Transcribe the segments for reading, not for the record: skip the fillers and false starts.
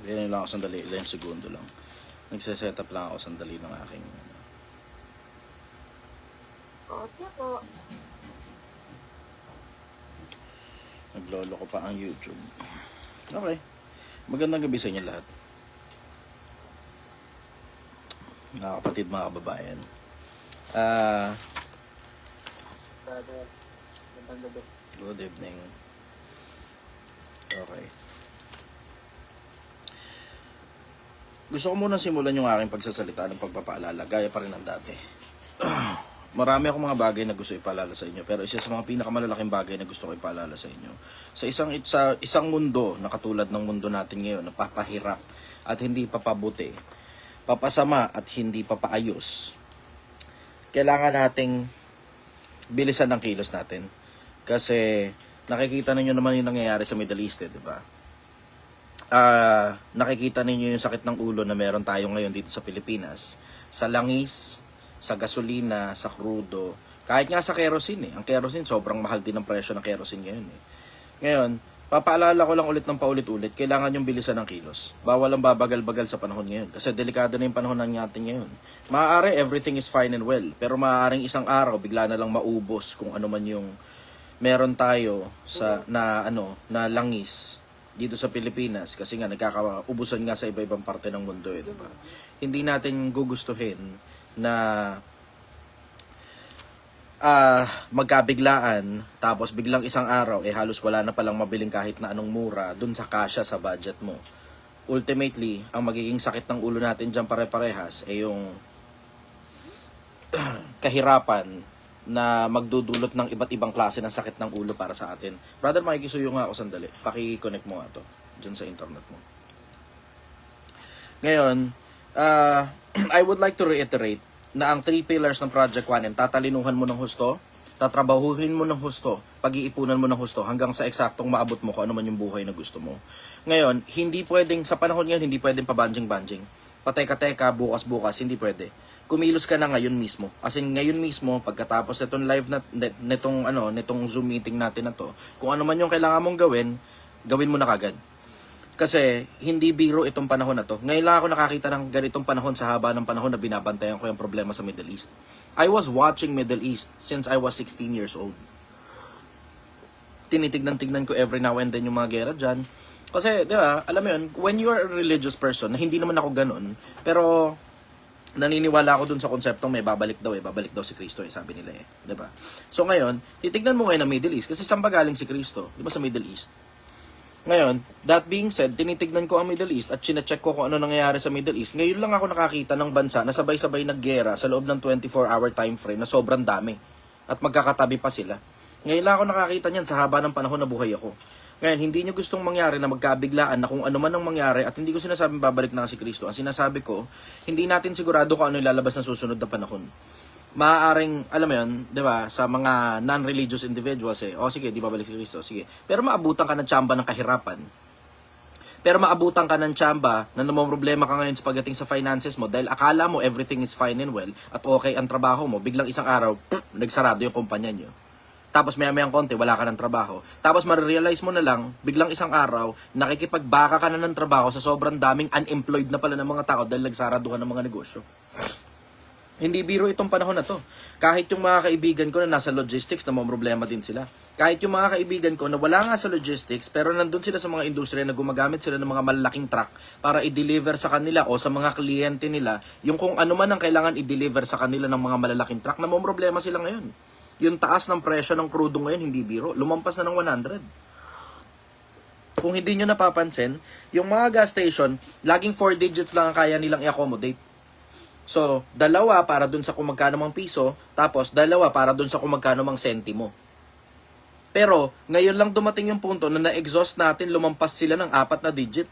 Ganyan lang ako sandali, ilang segundo lang. Nagsiset up lang ako sandali ng aking Okay po. naglolo ko pa ang YouTube. Okay. Magandang gabi sa inyo lahat. Mga kapatid, mga kababayan. Good evening. Okay. Gusto ko muna simulan yung aking pagsasalita ng pagpapaalala, gaya pa rin ng dati. Marami akong mga bagay na gusto ipaalala sa inyo, pero isa sa mga pinakamalalaking bagay na gusto ko ipaalala sa inyo, sa isang mundo na katulad ng mundo natin ngayon, na papahirap at hindi papabuti, papasama at hindi papaayos, kailangan nating bilisan ang kilos natin. Kasi nakikita ninyo naman yung nangyayari sa Middle East, di ba? Nakikita ninyo yung sakit ng ulo na meron tayo ngayon dito sa Pilipinas, sa langis, sa gasolina, sa crudo, kahit nga sa kerosene. Ang kerosene, sobrang mahal din ang presyo ng kerosene ngayon. Ngayon, papaalala ko lang ulit ng paulit-ulit, kailangan yung bilisan ng kilos. Bawal ang babagal-bagal sa panahon ngayon kasi delikado na yung panahon natin ngayon. Maaari everything is fine and well, pero maaaring isang araw bigla na lang maubos kung ano man yung meron tayo sa na langis dito sa Pilipinas, kasi nga nagkakaubusan nga sa iba-ibang parte ng mundo, diba? Hindi natin gugustuhin na magkabiglaan, tapos biglang isang araw halos wala na palang mabiling kahit na anong mura dun sa kasya sa budget mo. Ultimately, ang magiging sakit ng ulo natin dyan pare-parehas yung kahirapan na magdudulot ng iba't ibang klase ng sakit ng ulo para sa atin. Brother, makikisuyo nga ako sandali. Paki-connect mo nga to dyan sa internet mo. Ngayon, I would like to reiterate na ang 3 pillars ng Project 1M, tatalinuhan mo ng husto, tatrabahuhin mo ng husto, pag-iipunan mo ng husto, hanggang sa eksaktong maabot mo kung ano man yung buhay na gusto mo. Ngayon, hindi pwedeng, sa panahon ngayon, hindi pwedeng pabanjing-banjing. Pateka-teka, bukas-bukas, hindi pwede. Kumilos ka na ngayon mismo. As in, ngayon mismo, pagkatapos nitong live na, nitong Zoom meeting natin na to, kung ano man yung kailangan mong gawin, gawin mo na kagad. Kasi hindi biro itong panahon na to. Ngayon lang ako nakakita ng ganitong panahon sa haba ng panahon na binabantayan ko yung problema sa Middle East. I was watching Middle East since I was 16 years old. Tinitignan-tignan ko every now and then yung mga gera dyan. Kasi, di ba, alam mo yun, when you are a religious person, na hindi naman ako ganun, pero naniniwala ako dun sa konseptong may babalik daw si Kristo, sabi nila di ba? So ngayon, titignan mo ngayon ang Middle East, kasi saan ba galing si Kristo? Di ba sa Middle East? Ngayon, that being said, tinitignan ko ang Middle East at chinecheck ko kung ano nangyayari sa Middle East. Ngayon lang ako nakakita ng bansa na sabay-sabay naggera sa loob ng 24-hour time frame na sobrang dami. At magkakatabi pa sila. Ngayon lang ako nakakita niyan sa haba ng panahon na buhay ako. Ngayon, hindi nyo gustong mangyari na magkabiglaan na kung ano man ang mangyari, at hindi ko sinasabing babalik na si Kristo. Ang sinasabi ko, hindi natin sigurado kung ano ilalabas ng susunod na panahon. Maaaring, alam mo yun, di ba, sa mga non-religious individuals sige, di babalik si Kristo, sige. Pero maabutan ka ng tsamba ng kahirapan. Pero maabutan ka ng tsamba na namumroblema ka ngayon sa pagdating sa finances mo dahil akala mo everything is fine and well at okay ang trabaho mo. Biglang isang araw, nagsarado yung kumpanya nyo. Tapos maya-mayang konti, wala ka ng trabaho. Tapos marirealize mo na lang, biglang isang araw, nakikipagbaka ka na ng trabaho sa sobrang daming unemployed na pala ng mga tao dahil nagsaraduhan ng mga negosyo. Hindi biro itong panahon na to. Kahit yung mga kaibigan ko na nasa logistics, na may problema din sila. Kahit yung mga kaibigan ko na wala nga sa logistics, pero nandun sila sa mga industriya na gumagamit sila ng mga malalaking truck para i-deliver sa kanila o sa mga kliyente nila, yung kung ano man ang kailangan i-deliver sa kanila ng mga malalaking truck, na may problema sila ngayon. Yung taas ng presyo ng crudo ngayon, hindi biro. Lumampas na ng 100. Kung hindi nyo napapansin, yung mga gas station, laging 4 digits lang ang kaya nilang i-accommodate. So, 2 para dun sa kung magkano mang piso, tapos 2 para dun sa kung magkano mang sentimo. Pero, ngayon lang dumating yung punto na na-exhaust natin, lumampas sila ng 4 na digit.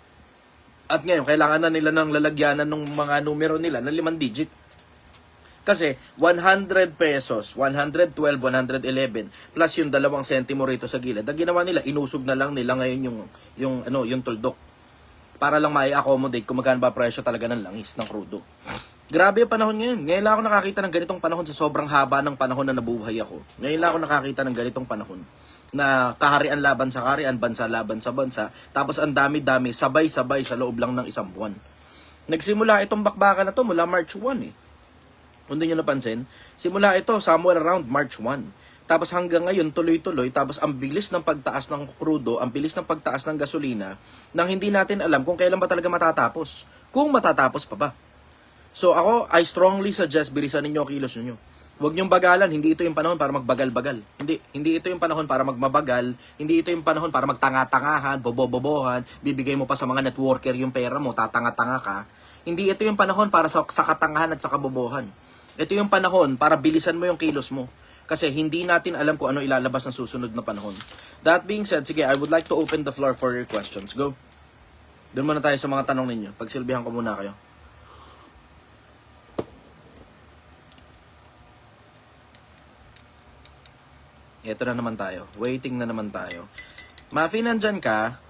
At ngayon, kailangan na nila ng lalagyanan ng mga numero nila na 5 digit. Kasi, 100 pesos, 112, 111, plus yung 2 sentimo rito sa gilid. Ang ginawa nila, inusog na lang nila ngayon yung tuldok. Para lang mai-accommodate kung magkano ba presyo talaga ng langis, ng crudo. Grabe yung panahon ngayon. Ngayon lang ako nakakita ng ganitong panahon sa sobrang haba ng panahon na nabuhay ako. Ngayon lang ako nakakita ng ganitong panahon. na kaharian laban sa kaharian, bansa laban sa bansa, tapos ang dami-dami, sabay-sabay sa loob lang ng isang buwan. Nagsimula itong bakbakan na to mula March 1 eh. Kung di nyo napansin, simula ito somewhere around March 1. Tapos hanggang ngayon, tuloy-tuloy, tapos ang bilis ng pagtaas ng crudo, ang bilis ng pagtaas ng gasolina, nang hindi natin alam kung kailan ba talaga matatapos. Kung matatapos pa ba. So ako, I strongly suggest, bilisan ninyo ang kilos ninyo. Huwag niyong bagalan, hindi ito yung panahon para magbagal-bagal. Hindi ito yung panahon para magmabagal, hindi ito yung panahon para magtanga-tangahan, bobo-bobohan, bibigay mo pa sa mga networker yung pera mo, tatanga-tanga ka. Hindi ito yung panahon para sa katangahan at sa kabobohan. Ito yung panahon para bilisan mo yung kilos mo. Kasi hindi natin alam kung ano ilalabas ng susunod na panahon. That being said, sige, I would like to open the floor for your questions. Go. Doon muna tayo sa mga tanong ninyo. Pagsilbihan ko muna kayo. Ito na naman tayo. Waiting na naman tayo. Mafi, nandyan ka?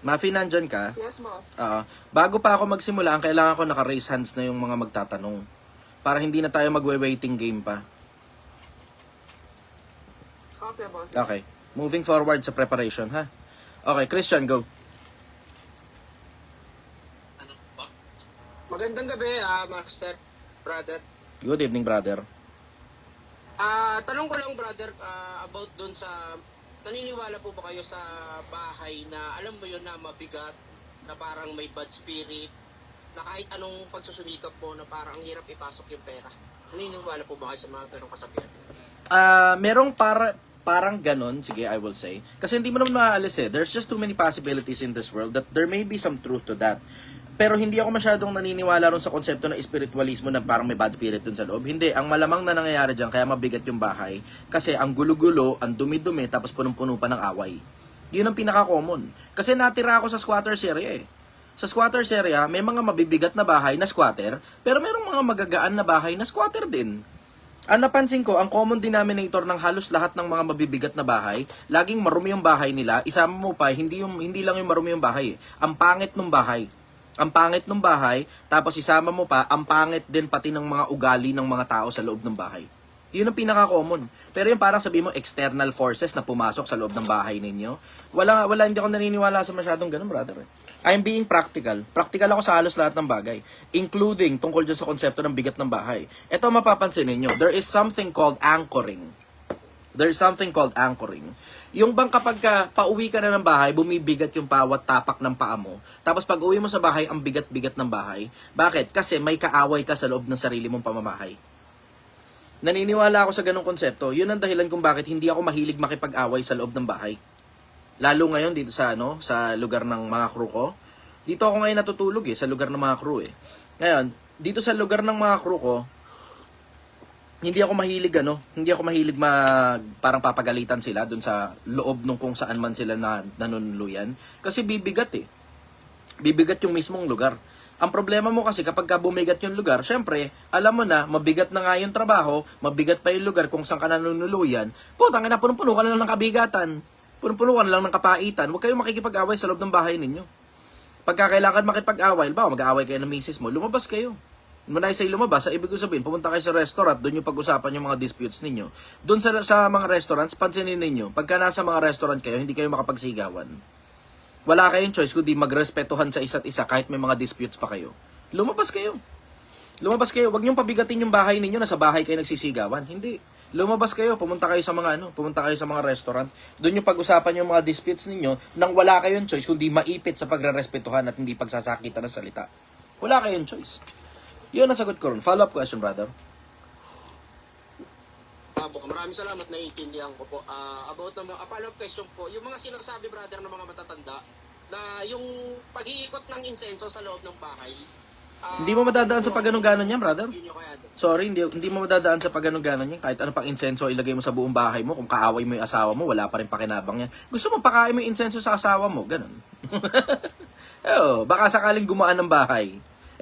Mafi, nandyan ka? Yes, boss. Bago pa ako magsimula, ang kailangan ko naka-raise hands na yung mga magtatanong. Para hindi na tayo magwe-waiting game pa. Okay, boss. Okay. Moving forward sa preparation, ha? Okay, Christian, go. Magandang gabi, Master, brother. Good evening, brother. Tanong ko lang, brother, about dun sa, naniniwala po ba kayo sa bahay na, alam mo yun, na mabigat, na parang may bad spirit, na kahit anong pagsusumikap mo, na parang ang hirap ipasok yung pera? Naniniwala po ba kayo sa mga tanong kasabihan? Merong parang ganon, sige, I will say. Kasi hindi mo naman maaalis eh. There's just too many possibilities in this world that there may be some truth to that. Pero hindi ako masyadong naniniwala ron sa konsepto na espiritualismo na parang may bad spirit dun sa loob. Hindi, ang malamang na nangyayari dyan, kaya mabigat yung bahay. Kasi ang gulo-gulo, ang dumi-dumi, tapos punong-puno pa ng away. Yun ang pinaka-common. Kasi natira ako sa squatters area eh. Sa squatters area, may mga mabibigat na bahay na squatter, pero merong mga magagaan na bahay na squatter din. Ang napansin ko, ang common denominator ng halos lahat ng mga mabibigat na bahay, laging marumi yung bahay nila. Isama mo pa, hindi lang yung marumi yung bahay eh. Ang pangit ng bahay. Ang pangit ng bahay, tapos isama mo pa, ang pangit din pati ng mga ugali ng mga tao sa loob ng bahay. Yun ang pinaka-common. Pero yung parang sabi mo, external forces na pumasok sa loob ng bahay ninyo, wala, hindi ako naniniwala sa masyadong ganun, brother. I'm being practical. Practical ako sa halos lahat ng bagay, including tungkol dyan sa konsepto ng bigat ng bahay. Ito mapapansin ninyo, there is something called anchoring. There's something called anchoring. Yung bang kapag pauwi ka na ng bahay, bumibigat yung bawat tapak ng paa mo. Tapos pag uwi mo sa bahay, ang bigat-bigat ng bahay. Bakit? Kasi may kaaway ka sa loob ng sarili mong pamamahay. Naniniwala ako sa ganong konsepto. Yun ang dahilan kung bakit hindi ako mahilig makipag-away sa loob ng bahay. Lalo ngayon dito sa sa lugar ng mga crew ko. Dito ako ngayon natutulog sa lugar ng mga crew eh. Ngayon, dito sa lugar ng mga crew ko, hindi ako mahilig parang papagalitan sila dun sa loob nung kung saan man sila nanunuluyan. Kasi bibigat eh. Bibigat yung mismong lugar. Ang problema mo kasi kapag bumigat yung lugar, syempre, alam mo na, mabigat na nga yung trabaho, mabigat pa yung lugar kung saan ka nanunuluyan, putang ina, punong-puno ka na lang ng kabigatan. Punong-puno ka na lang ng kapaitan. Huwag kayong makikipag-away sa loob ng bahay ninyo. Pagka kailangan makipag-away, mag-aaway kayo ng misis mo, lumabas kayo. Manay sa lumabas, ibig ko sabihin, pumunta kayo sa restaurant, doon yung pag-usapan yung mga disputes ninyo. Doon sa mga restaurants, pansinin ninyo, pagka nasa mga restaurant kayo, hindi kayo makapagsigawan. Wala kayong choice kundi magrespetuhan sa isa't isa kahit may mga disputes pa kayo. Lumabas kayo. Lumabas kayo. Huwag niyong pabigatin yung bahay ninyo na sa bahay kayo nagsisigawan. Hindi. Lumabas kayo, pumunta kayo sa mga restaurant. Doon yung pag-usapan yung mga disputes ninyo nang wala kayong choice kundi maipit sa pagrerespetuhan at hindi pagsasakitan ng salita. Wala kayong choice. Yun ang sagot ko ron. Follow-up question, brother. Maraming salamat, naiintindihan ko po. About ng mga follow-up question po, yung mga sinasabi, brother, ng mga matatanda, na yung pag-iikot ng insenso sa loob ng bahay, hindi mo madadaan sa pagganong-ganon yan, brother. yun yung kaya doon. Sorry, hindi mo madadaan sa pagganong-ganon yan. Kahit ano pang insenso ilagay mo sa buong bahay mo, kung kaaway mo yung asawa mo, wala pa rin pakinabang yan. Gusto mo pakain mo yung insenso sa asawa mo, ganun. Baka sakaling gumaan ng bahay.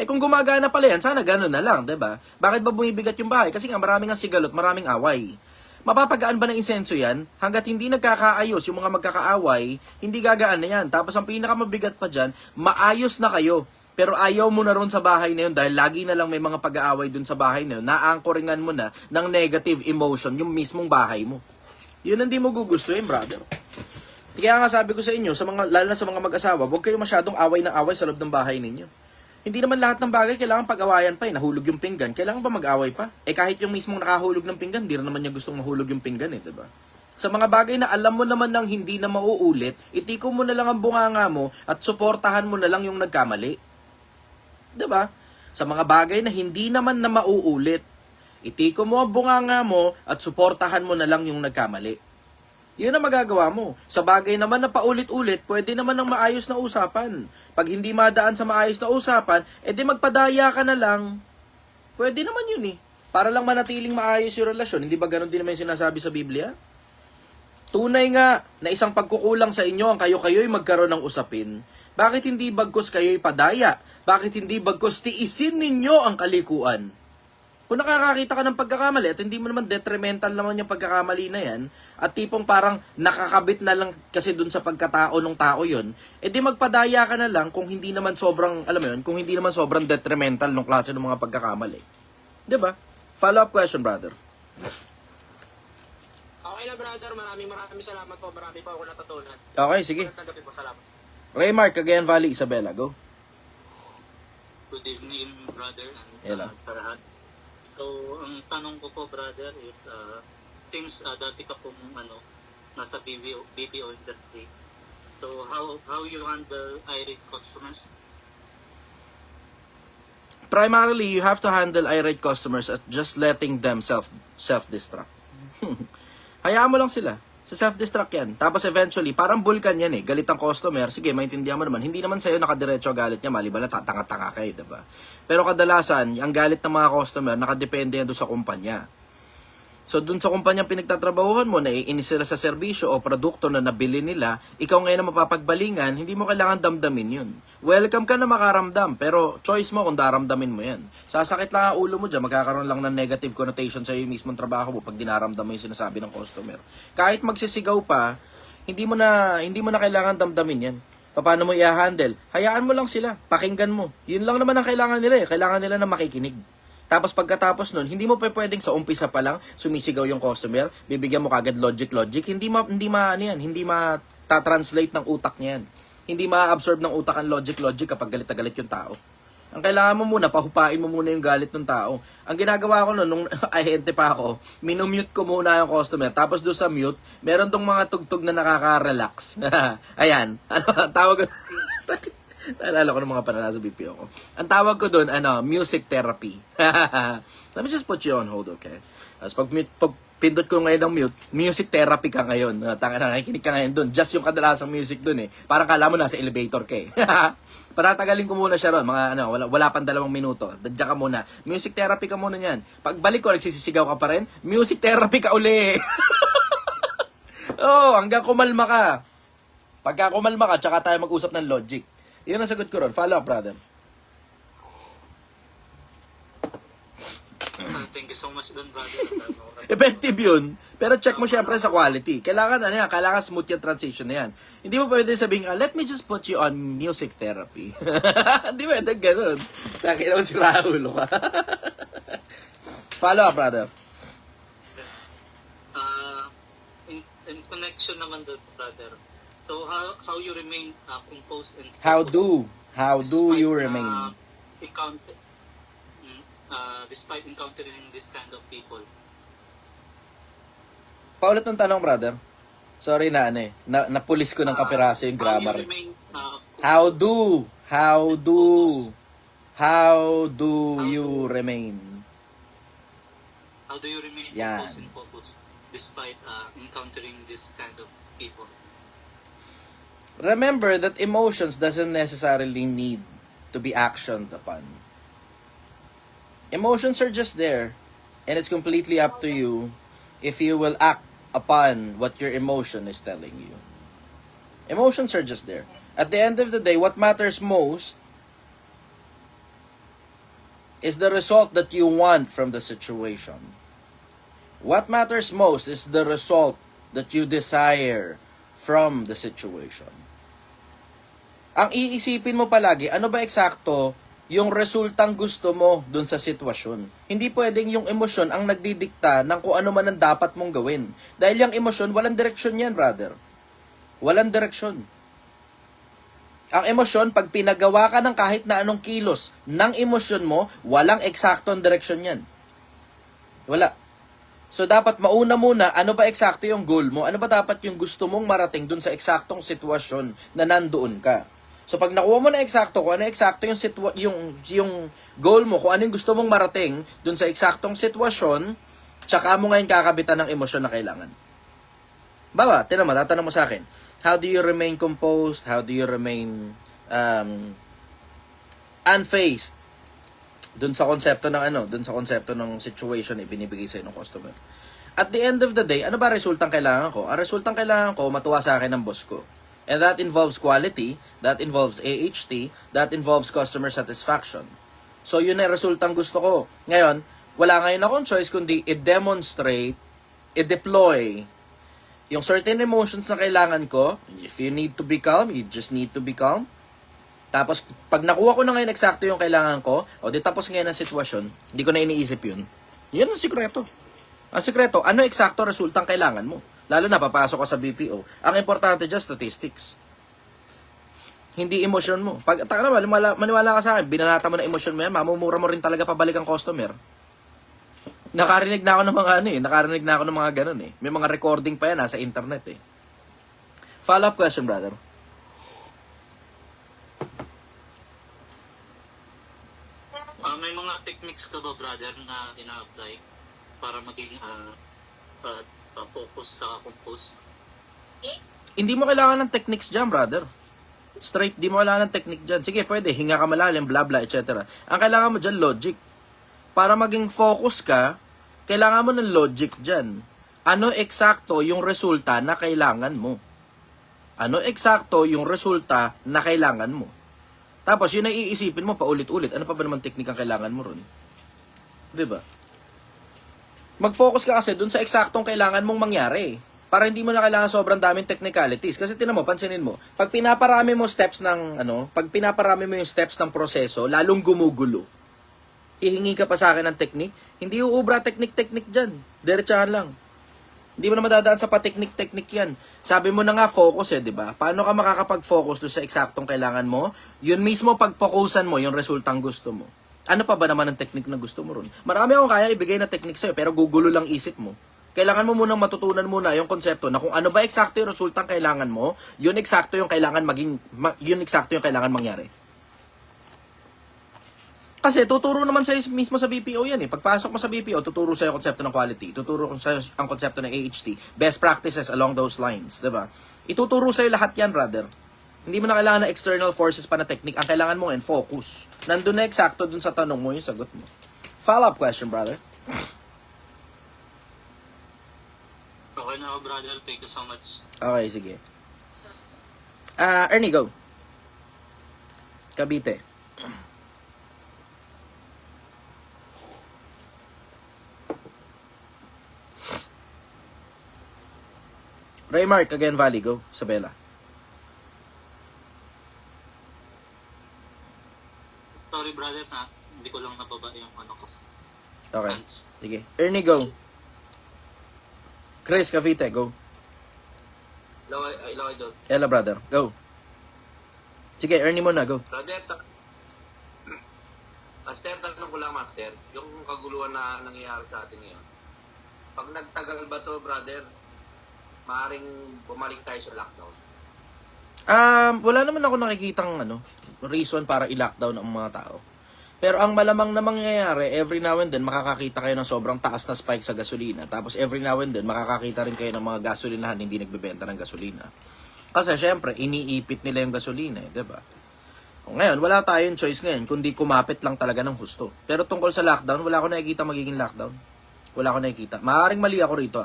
Kung gumagana pala yan, sana ganun na lang, 'di ba? Bakit ba bumibigat yung bahay? Kasi nga maraming ang sigalot, maraming away. Mapapagaan ba ng insenso yan? Hanggat hindi nagkakaayos yung mga magkakaaway, hindi gagaan na yan. Tapos ang pinakamabigat pa dyan, maayos na kayo. pero ayaw mo na ron sa bahay na yun dahil lagi na lang may mga pag-aaway dun sa bahay na yun, naangkoringan mo na ng negative emotion yung mismong bahay mo. Yun ang di mo gugustuhin, brother. Kaya nga sabi ko sa inyo, lalo na sa mga mag-asawa, huwag kayo masyadong away ng away sa loob ng bahay ninyo. Hindi naman lahat ng bagay kailangan pag-awayan pa eh. Nahulog yung pinggan, kailangan ba mag-away pa? Eh kahit yung mismong nakahulog ng pinggan, di rin naman niya gustong mahulog yung pinggan eh, diba? Sa mga bagay na alam mo naman nang hindi na mauulit, itiko mo na lang ang bunganga mo at suportahan mo na lang yung nagkamali. Diba? Sa mga bagay na hindi naman na mauulit, itiko mo ang bunganga mo at suportahan mo na lang yung nagkamali. Yun ang magagawa mo. Sa bagay naman na paulit-ulit, pwede naman ng maayos na usapan. Pag hindi madaan sa maayos na usapan, edi magpadaya ka na lang. Pwede naman yun eh. Para lang manatiling maayos yung relasyon. Hindi ba ganun din naman yung sinasabi sa Biblia? Tunay nga na isang pagkukulang sa inyo ang kayo-kayo'y magkaroon ng usapin. Bakit hindi bagkus kayo'y padaya? Bakit hindi bagkus tiisin ninyo ang kalikuan? Kung nakakakita ka ng pagkakamali at hindi mo naman detrimental naman yung pagkakamali na yan, at tipong parang nakakabit na lang kasi dun sa pagkatao ng tao yon, edi magpadaya ka na lang kung hindi naman sobrang, alam mo yun, kung hindi naman sobrang detrimental ng klase ng mga pagkakamali. Diba? Follow-up question, brother. Okay na, brother. Maraming salamat po. Marami po ako natutunan. Okay, sige. Magandang gabi po. Salamat. Raymark, Cagayan Valley, Isabela, go. Good evening, brother, and Hello. sa lahat. So, ang tanong ko po, brother, is since dati ka pong nasa BPO industry, so how you handle irate customers? Primarily, you have to handle irate customers at just letting them self-destruct. Hayaan mo lang sila. Sa self-destruct yan. Tapos eventually, parang vulkan yan eh. Galit ang customer. Sige, maintindihan mo naman. Hindi naman sa'yo nakadiretso galit niya. Maliban na tatanga-tanga kayo, diba? Pero kadalasan, ang galit ng mga customer, nakadepende yan doon sa kumpanya. So, doon sa kumpanyang pinagtatrabahuhan mo, naiinis sila sa serbisyo o produkto na nabili nila, ikaw ngayon na mapapagbalingan, hindi mo kailangan damdamin yun. Welcome ka na makaramdam, pero choice mo kung daramdamin mo yan. Sasakit lang ang ulo mo dyan, magkakaroon lang ng negative connotation sa iyo mismong trabaho mo pag dinaramdam mo yung sinasabi ng customer. Kahit magsisigaw pa, hindi mo na kailangan damdamin yan. Paano mo i-handle? Hayaan mo lang sila, pakinggan mo. Yun lang naman ang kailangan nila eh. Kailangan nila na makikinig. Tapos pagkatapos nun, hindi mo pa pwedeng sa umpisa pa lang sumisigaw yung customer, bibigyan mo kagad logic, hindi ma-translate ng utak niya yan. Hindi ma-absorb ng utak ang logic kapag galit na galit yung tao. Ang kailangan mo muna, pahupain mo muna yung galit ng tao. Ang ginagawa ko nung ahente pa ako, minumute ko muna yung customer. Tapos doon sa mute, meron tong mga tugtog na nakaka-relax. Ayan. Ano tawag naalala ko ng mga panala sa BPO ko. Ang tawag ko doon, music therapy. Let me just put you on hold, okay? Tapos pag pindot ko ngayon ng mute, music therapy ka ngayon. Nakikinig ka ngayon doon. Just yung kadalasang music doon eh. Parang kala mo nasa elevator ka eh. Patatagalin ko muna siya ron. Wala pang 2 minuto. Dadya ka muna. Music therapy ka muna niyan. Pagbalik ko, nagsisisigaw ka pa rin. Music therapy ka uli. Hanggang kumalma ka. Pagka kumalma ka, tsaka tayo mag-usap ng logic. Yun ang sagot ko ron. Follow up, brother. Thank you so much dun, brother. Effective yun. Pero check mo syempre sa quality. Kailangan smooth yung transition na yan. Hindi mo pwede sabihin, let me just put you on music therapy. Hindi mo pwede ganun. Sakin naman si Raul ka. Follow up, brother. In connection naman dun, brother. So, how you remain composed and How focused do you despite, remain? Despite encountering this kind of people? Paulit ng tanong, brother. Sorry napulis ko ng kapiraso yung grammar. How do you remain? How do you remain Yan. composed and focused despite encountering this kind of people? Remember that emotions doesn't necessarily need to be actioned upon. Emotions are just there, and it's completely up to you if you will act upon what your emotion is telling you. Emotions are just there. At the end of the day, what matters most is the result that you want from the situation. What matters most is the result that you desire from the situation. Ang iisipin mo palagi, ano ba eksakto yung resultang gusto mo dun sa sitwasyon. Hindi pwedeng yung emosyon ang nagdidikta ng kung ano man ang dapat mong gawin. Dahil yung emosyon, walang direksyon yan, brother. Walang direksyon. Ang emosyon, pag pinagawa ka ng kahit na anong kilos ng emosyon mo, walang eksaktong direksyon yan. Wala. So, dapat mauna muna, ano ba eksakto yung goal mo? Ano ba dapat yung gusto mong marating dun sa eksaktong sitwasyon na nandoon ka? So, pag nakuha mo na eksakto, kung ano eksakto yung goal mo, kung ano yung gusto mong marating dun sa eksaktong sitwasyon, tsaka mo ngayon kakabitan ng emosyon na kailangan. Bawa, tinan mo, tatanong mo sa akin, how do you remain composed? How do you remain unfazed? Dun sa konsepto ng situation na ibinibigay sa'yo ng customer. At the end of the day, ano ba resultang kailangan ko? Ang resultang kailangan ko, matuwa sa akin ng boss ko. And that involves quality, that involves AHT, that involves customer satisfaction. So, yun ang resultang gusto ko. Ngayon, wala ngayon akong choice kundi i-demonstrate, i-deploy yung certain emotions na kailangan ko. If you need to be calm, you just need to be calm. Tapos, pag nakuha ko na ngayon eksakto yung kailangan ko, o di tapos ngayon ang sitwasyon, hindi ko na iniisip yun. Yun ang sikreto. Ang sikreto, ano eksakto resultang kailangan mo? Lalo na, papasok ka sa BPO. Ang importante dyan, statistics. Hindi emosyon mo. Pag maniwala ka sa akin, binanata mo na emosyon mo yan, mamumura mo rin talaga pabalik ang customer. Nakarinig na ako ng mga ganun eh. May mga recording pa yan, nasa internet eh. Follow-up question, brother. May mga techniques ka ba, brother, na ina-apply para maging focus sa compose? Hindi mo kailangan ng techniques dyan, brother. Straight, di mo kailangan ng technique dyan. Sige, pwede, hinga ka malalim, bla bla, etc. Ang kailangan mo dyan, logic. Para maging focus ka, kailangan mo ng logic dyan. Ano eksakto yung resulta na kailangan mo? Ano eksakto yung resulta na kailangan mo? Tapos, yun ay iisipin mo paulit-ulit. Ano pa ba naman technique ang kailangan mo ron? Diba? Mag-focus ka kasi dun sa eksaktong kailangan mong mangyari. Para hindi mo na kailangan sobrang daming technicalities. Kasi tinan mo, pansinin mo, pag pinaparami mo yung steps ng proseso, lalong gumugulo. Hihingi ka pa sa akin ng technique, hindi uubra technique dyan. Diretsahan lang. Hindi mo na madadaan sa pa-technique yan. Sabi mo na nga, focus di ba? Paano ka makakapag-focus doon sa eksaktong kailangan mo? Yun mismo pag-focusan mo yung resultang gusto mo. Ano pa ba naman ang technique na gusto mo ron? Marami akong kaya ibigay na technique sa'yo, pero gugulo lang isip mo. Kailangan mo munang matutunan muna yung konsepto na kung ano ba eksakto yung resultang kailangan mo, yun eksakto yung kailangan mangyari. Kasi tuturo naman sa'yo mismo sa BPO yan eh. Pagpasok mo sa BPO, tuturo sa'yo yung konsepto ng quality, tuturo sa'yo ang konsepto ng AHT, best practices along those lines, diba? Ituturo sa'yo lahat yan, brother. Hindi mo na kailangan ng external forces pa na technique. Ang kailangan mo ngayon, focus. Nandun na eksakto dun sa tanong mo, yung sagot mo. Follow-up question, brother. Okay na ako, brother. Thank you so much. Okay, sige. Ernie, go. Cavite. Raymark, Cagayan Valley, go. Isabela. Sorry, brother, hindi ko lang nababa yung ano ko. Okay. Thanks. Sige. Ernie, go. Chris, Cavite, go. Ilaway doon. Ella, brother, go. Sige, Ernie mo na, go. Brother, Master, tanong ko lang, Master. Yung kaguluhan na nangyayari sa atin ngayon. Pag nagtagal ba to, brother, maaaring bumalik tayo sa lockdown? Wala naman ako nakikitang reason para i-lockdown ang mga tao. Pero ang malamang na mangyayari, every now and then, makakakita kayo ng sobrang taas na spike sa gasolina. Tapos every now and then, makakakita rin kayo ng mga gasolinahan hindi nagbebenta ng gasolina. Kasi syempre, iniipit nila yung gasolina, diba? Ngayon, wala tayong choice ngayon, kundi kumapit lang talaga ng husto. Pero tungkol sa lockdown, wala ko nakikita magiging lockdown. Wala ko nakikita. Maaaring mali ako rito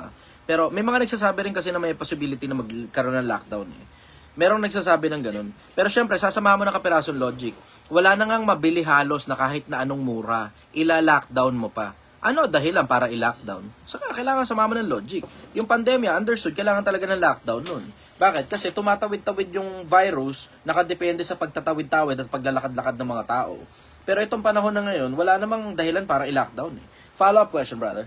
Pero may mga nagsasabi rin kasi na may possibility na magkaroon ng lockdown Merong nagsasabi ng ganun. Pero syempre, sasamahan mo ng kapirasong logic. Wala na ngang mabili halos na kahit na anong mura. Ila-lockdown mo pa. Ano dahilan para i-lockdown? Saka kailangan samahan mo ng logic. Yung pandemya, understood, kailangan talaga ng lockdown nun. Bakit? Kasi tumatawid-tawid yung virus, nakadepende sa pagtatawid-tawid at paglalakad-lakad ng mga tao. Pero itong panahon na ngayon, wala namang dahilan para i-lockdown eh. Follow-up question, brother.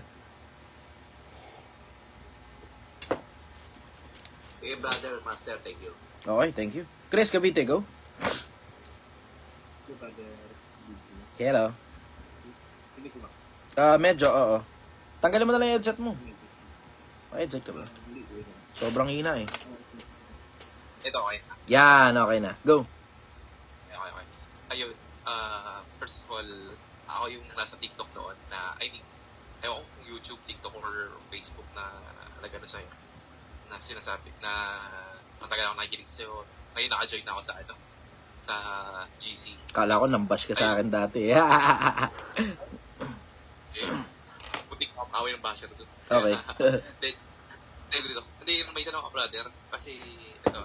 Eh, brother, master, thank you. Okay, thank you. Chris Cavite, go. Hello. Medyo, oo. Tanggalin mo na lang yung headset mo. May headset ka ba? Sobrang hina eh. Ito, okay. Yan, okay na. Go. Okay. Ayun, first of all, ako yung nasa TikTok noon na, ewan ko kung YouTube, TikTok, or Facebook na nagano sa'yo, na sinasabi, na matagal ako nakikinig sa'yo. Ngayon naka-join na ako sa sa GC. Kala ko nambash ka sa akin dati. Buti ko away ng basher doon. Okay. Hindi, may tanong ka, brother. Kasi, ito,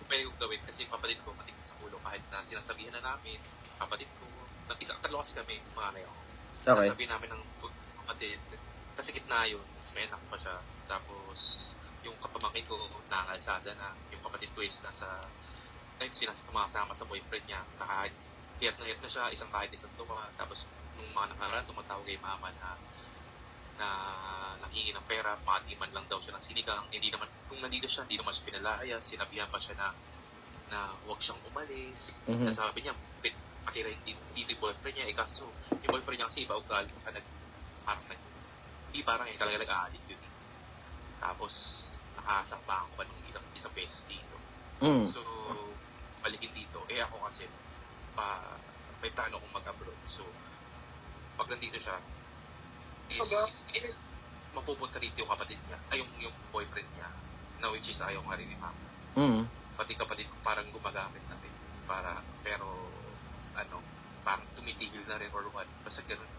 pwede kong gawin kasi kapatid ko matigas sa ulo kahit na sinasabihan na namin, kapatid ko, tatlo kasi kami, umanay ako. Okay. Sabihin namin ng kapatid, kasi gitna yun, mas may anak pa siya. Tapos, yung kapamangkin ko nakalsada na, yung kapatid ko is nasa, ngayon sinasama sa boyfriend niya, hiyat na siya, isang tuwa. Tapos, nung mga nakaraan, tumatawag kay mama na nanghingi ng pera, matiman lang daw siya ng sinigang. Hindi naman, kung nandito siya, hindi naman siya pinalayas. Sinabihan pa siya na huwag siyang umalis. Mhm. Sabi niya, patira dito yung boyfriend niya. Kaso, yung boyfriend niya kasi iba ugali. Parang talaga nag-aalit yun. Tapos, nakasakbahan ko pa ng isang beses dito. Mm. So, balikin dito. Ako kasi, may plano kong mag-abroad. So, pag nandito siya, is mapupunta rito yung kapatid niya, yung boyfriend niya, na which is ayaw nga rin ni mama. Mm. Pati kapatid ko parang gumagamit na rin. Pero, parang tumitigil na rin or what. Basta ganun.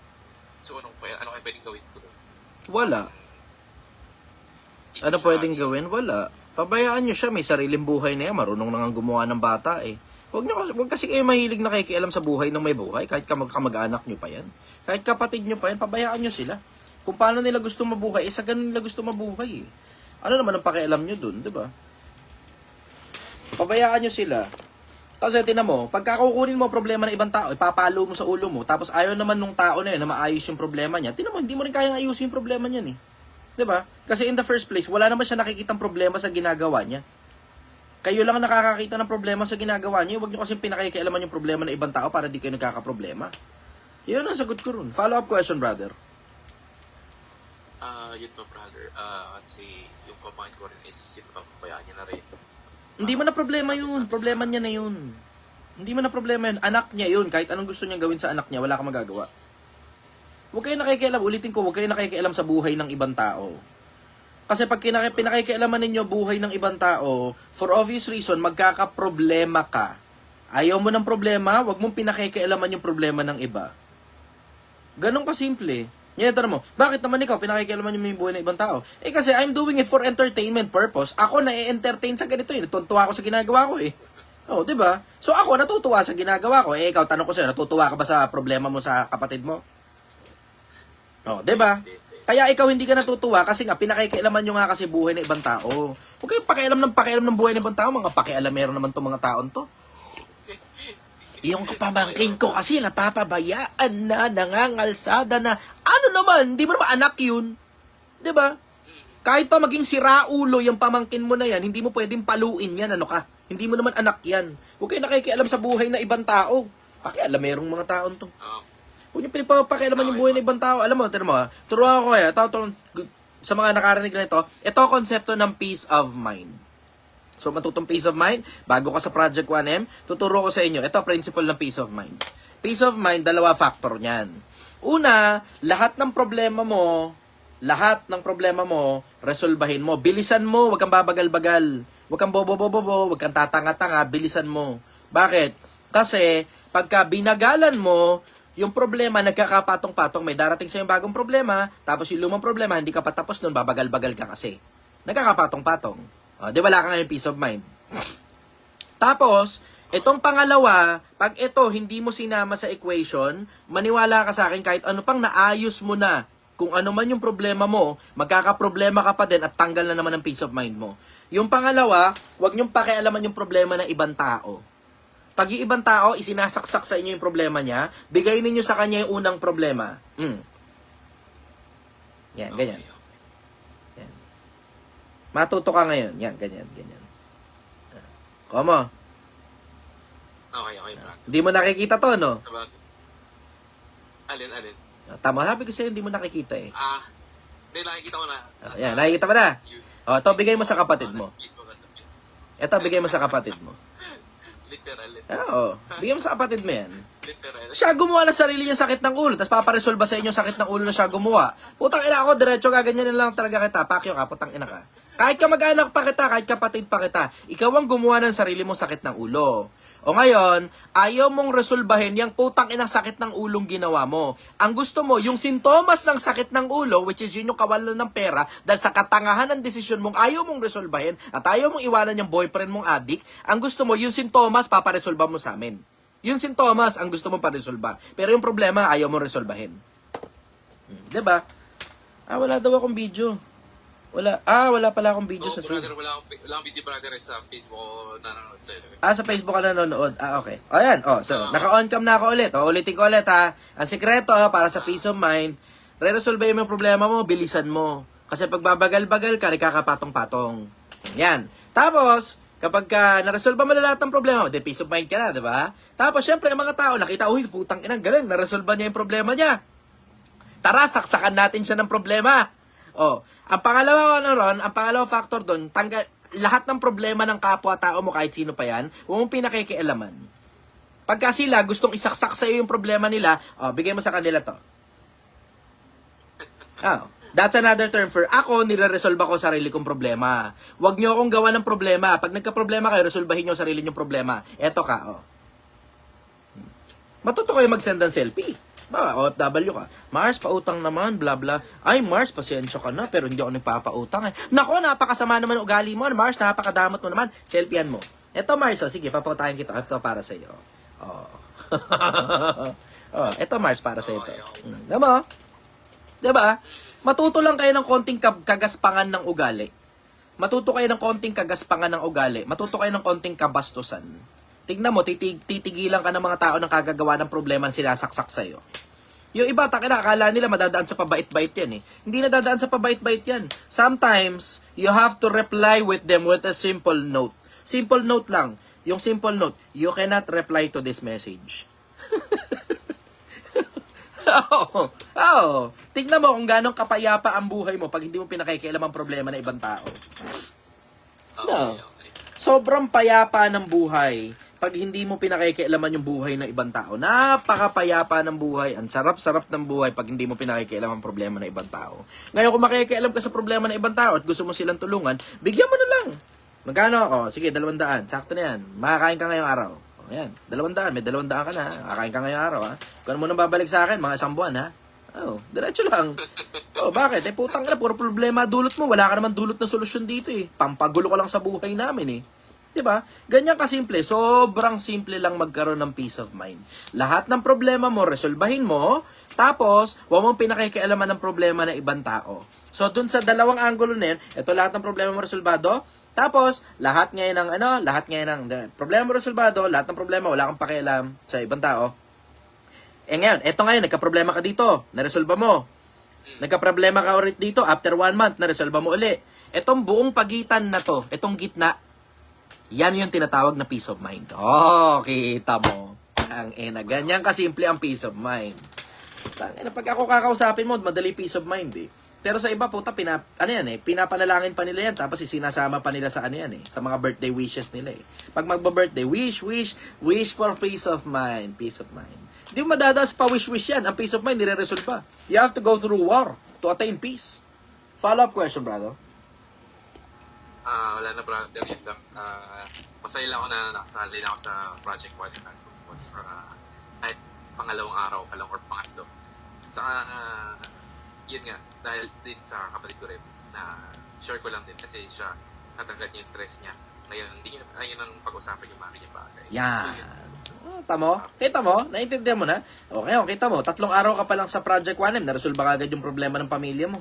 So, ano kaya pwedeng gawin ko doon? Wala. Hindi Ano siya pwedeng ayaw. gawin? Wala. Pabayaan nyo siya. May sariling buhay na yan. Marunong na nga gumawa ng bata eh. Huwag kasi kayo mahilig na nakikialam sa buhay ng may buhay. Kahit kamag-anak nyo pa yan. Kahit kapatid nyo pa yan, pabayaan nyo sila. Kung paano nila gusto mabuhay, sa ganun nila gusto mabuhay eh. Ano naman ang pakialam nyo dun, di ba? Pabayaan nyo sila. Kasi tinan mo, pagka kukunin mo problema ng ibang tao, ipapalo mo sa ulo mo, tapos ayaw naman nung tao na yun na maayos yung problema niya, tinan mo, hindi mo rin kayang ayusin yung problema niyan eh. 'Di ba? Kasi in the first place, wala naman siya nakikitang problema sa ginagawa niya. Kayo lang ang nakakakita ng problema sa ginagawa niya. Huwag niyo kasi pinakikialaman yung problema ng ibang tao para di kayo nagkakaproblema. Yun ang sagot ko ron. Follow-up question, brother. Yun po, brother. Kasi yung comment ko rin is, yun pa, pabayaan niya na rin. Hindi mo na problema yun. Problema niya na yun. Hindi mo na problema yun. Anak niya yun. Kahit anong gusto niyang gawin sa anak niya, wala kang magagawa. Huwag kayo nakikialam. Ulitin ko, huwag kayo nakikialam sa buhay ng ibang tao. Kasi pag pinakikialaman ninyo buhay ng ibang tao, for obvious reason, magkakaproblema ka. Ayaw mo ng problema, huwag mong pinakikialaman yung problema ng iba. Ganon ka simple. Ngayon, tanong mo, bakit naman ikaw pinakikialaman yung buhay ng ibang tao? Kasi I'm doing it for entertainment purpose. Ako na-entertain sa ganito eh. Natutuwa ako sa ginagawa ko eh. Oh, 'di ba? So ako natutuwa sa ginagawa ko. Ikaw, tanong ko sa'yo, natutuwa ka ba sa problema mo sa kapatid mo? Oh, 'di ba? Kaya ikaw hindi ka natutuwa kasi nga pinakikialaman nyo nga kasi buhay ng ibang tao. Huwag kayong pakialam ng buhay ng ibang tao. Mga pakialamero naman itong mga taon to. Yung kapamangkin ko kasi napapabayaan na, nangangalsada na. Ano naman? Hindi mo naman anak yun. 'Di ba? Kahit pa maging siraulo yung pamangkin mo na yan, hindi mo pwedeng paluin yan. Ano ka? Hindi mo naman anak yan. Huwag kayong nakikialam sa buhay ng ibang tao. Pakialamerong mga taon to. Huwag niyo pinapakialaman yung buhay ng ibang tao. Alam mo, turuan ko kaya, sa mga nakarinig na ito konsepto ng peace of mind. So, matutong peace of mind, bago ka sa Project 1M, tuturo ko sa inyo, ito principle ng peace of mind. Peace of mind, dalawa factor niyan. Una, lahat ng problema mo, resolbahin mo. Bilisan mo, huwag kang babagal-bagal. Huwag kang bobo-bobo, huwag kang tatanga-tanga, bilisan mo. Bakit? Kasi, pagka binagalan mo, yung problema, nagkakapatong-patong, may darating sa yung bagong problema, tapos yung lumang problema, hindi ka patapos nun, babagal-bagal ka kasi. Nagkakapatong-patong. Di wala ka ngayon peace of mind. Tapos, itong pangalawa, pag ito hindi mo sinama sa equation, maniwala ka sa akin kahit ano pang naayos mo na, kung ano man yung problema mo, magkakaproblema ka pa din at tanggal na naman ang peace of mind mo. Yung pangalawa, huwag niyong pakialaman yung problema ng ibang tao. Pag yung ibang tao, isinasaksak sa inyo yung problema niya, bigay ninyo sa kanya yung unang problema. Yan, ganyan. Yan. Matuto ka ngayon. Yan, ganyan. Komo, Okay, brother. hindi mo nakikita to, no? Sabag- Alin? Tama, sabi ko sa'yo, hindi mo nakikita eh. Hindi, nakikita ko na. Yan, nakikita mo na. O, ito, bigay mo sa kapatid mo. Facebook at Facebook. Ito, bigay mo sa kapatid mo. Literal. Oo, bigay mo sa kapatid mo yan. Literal. Siya gumawa ng sarili niyang sakit ng ulo, tapos paparesolba sa inyo sakit ng ulo na siya gumawa. Putang ina ako, diretso gaganyan lang talaga kita. Pakyo ka, putang ina ka. Kahit ka mag-anak pa kita, kahit kapatid pa kita, ikaw ang gumawa ng sarili mong sakit ng ulo. O ngayon, ayaw mong resolbahin yung putang inang sakit ng ulong ginawa mo. Ang gusto mo, yung sintomas ng sakit ng ulo, which is yun yung kawalan ng pera, dahil sa katangahan ng desisyon mong ayaw mong resolbahin, at ayaw mong iwanan yung boyfriend mong addict, ang gusto mo, yung sintomas, paparesolba mo sa amin. Yung sintomas, ang gusto mong paresolba. Pero yung problema, ayaw mong resolbahin. Diba? Wala daw akong video. Wala pala akong video sa Zoom. Brother, wala akong video, brother, sa Facebook ko nanonood sa'yo. Sa Facebook ka nanonood. Okay. O, yan. So, naka-on cam na ako ulit. Ulitin ko ulit, ha. Ang sikreto, para sa peace of mind, re-resolve mo yung problema mo, bilisan mo. Kasi pag babagal-bagal ka, nakakapatong-patong. Yan. Tapos, kapag na-resolve mo na lahat ng problema, peace of mind ka na, di ba? Tapos, syempre, ang mga tao, nakita, uy, putang inang galing, na-resolve niya yung problema niya. Tara, saksakan natin siya ng problema. Ang pangalawang factor doon, lahat ng problema ng kapwa-tao mo, kahit sino pa yan, huwag mong pinakikialaman. Pagka sila gustong isaksak sa iyo yung problema nila, bigay mo sa kanila to. That's another term for ako, nire-resolve ako sarili kong problema. Huwag nyo akong gawa ng problema. Pag nagka-problema kayo, resolbahin nyo sarili nyong problema. Eto ka, Matuto kayo mag-send ng selfie. OFW ka. Mars, pautang naman, bla bla. Ay, Mars, pasensya ka na, pero hindi ako nagpapautang eh. Nako, napakasama naman ang ugali mo. Mars, napakadamot mo naman. Selfiean mo. Eto, Mars, sige, papautahin kita. Ito para sa iyo. Eto, Mars, para sa ito. Diba? Diba? Matuto lang kayo ng konting kagaspangan ng ugali. Matuto kayo ng konting kagaspangan ng ugali. Matuto kayo ng konting kabastusan. Tignan mo, titigilan ka ng mga tao ng kagagawa ng problema na sinasaksak sa'yo. Yung iba, akala nila madadaan sa pabait-bait yan eh. Hindi nadadaan sa pabait-bait yan. Sometimes, you have to reply with them with a simple note. Simple note lang. Yung simple note, you cannot reply to this message. Tignan mo kung gano'ng kapayapa ang buhay mo pag hindi mo pinakikialam ang problema ng ibang tao. No. Sobrang payapa ng buhay pag hindi mo pinakikialaman yung buhay ng ibang tao. Napakapayapa ng buhay. Ang sarap-sarap ng buhay pag hindi mo pinakikialam ang problema ng ibang tao. Ngayon, kung makikialam ka sa problema ng ibang tao at gusto mo silang tulungan, bigyan mo na lang. Magkano? Sige, 200. Sakto na yan. Makakain ka ngayong araw. Yan, 200. May 200 ka na. Kakain ka ngayong araw, ha? Kung ano mo nang babalik sa akin, mga 1 buwan, ha? Diretso lang. Bakit? Putang ka na, puro problema dulot mo. Wala ka naman dulot na solusyon dito, eh. Pampagulo ka lang sa buhay namin, eh. Diba? Ganyan kasimple. Sobrang simple lang magkaroon ng peace of mind. Lahat ng problema mo, resolbahin mo. Tapos, huwag mong pinakikialaman ng problema ng ibang tao. So, dun sa dalawang angulo na yun, ito lahat ng problema mo resolbado. Tapos, lahat ngayon ng problema mo resolbado, lahat ng problema, wala kang pakialam sa ibang tao. Ngayon, eto ngayon, nagka-problema ka dito, naresolba mo. Nagka-problema ka ulit dito, after 1 month, naresolba mo uli. Etong buong pagitan na to, etong gitna, yan yung tinatawag na peace of mind. Kita mo. Ang ganyan kasimple ang peace of mind. Pag ako kakausapin mo, madali peace of mind eh. Pero sa iba, pinapanalangin pa nila yan, tapos isinasama pa nila sa sa mga birthday wishes nila eh. Pag magba-birthday, wish for peace of mind. Peace of mind. Hindi mo madadaas pa wish yan. Ang peace of mind, nire-resolve pa. You have to go through war to attain peace. Follow-up question, brother. Wala na, brother, yun lang. Masaya lang ako na nakasali na ako sa Project One for kahit pangalawang araw pa lang or pangatlo. Saka, yun nga, dahil din sa kapatid ko rin, na share ko lang din kasi siya natanggal niya yung stress niya. Ngayon, ayun ang pag-usapan yung mga kanyang bagay. Yan. So, yun. Tamo? Kita mo? Naintindihan mo na? Okay, kita mo. 3 araw ka pa lang sa Project 1M, naresolve ka agad yung problema ng pamilya mo.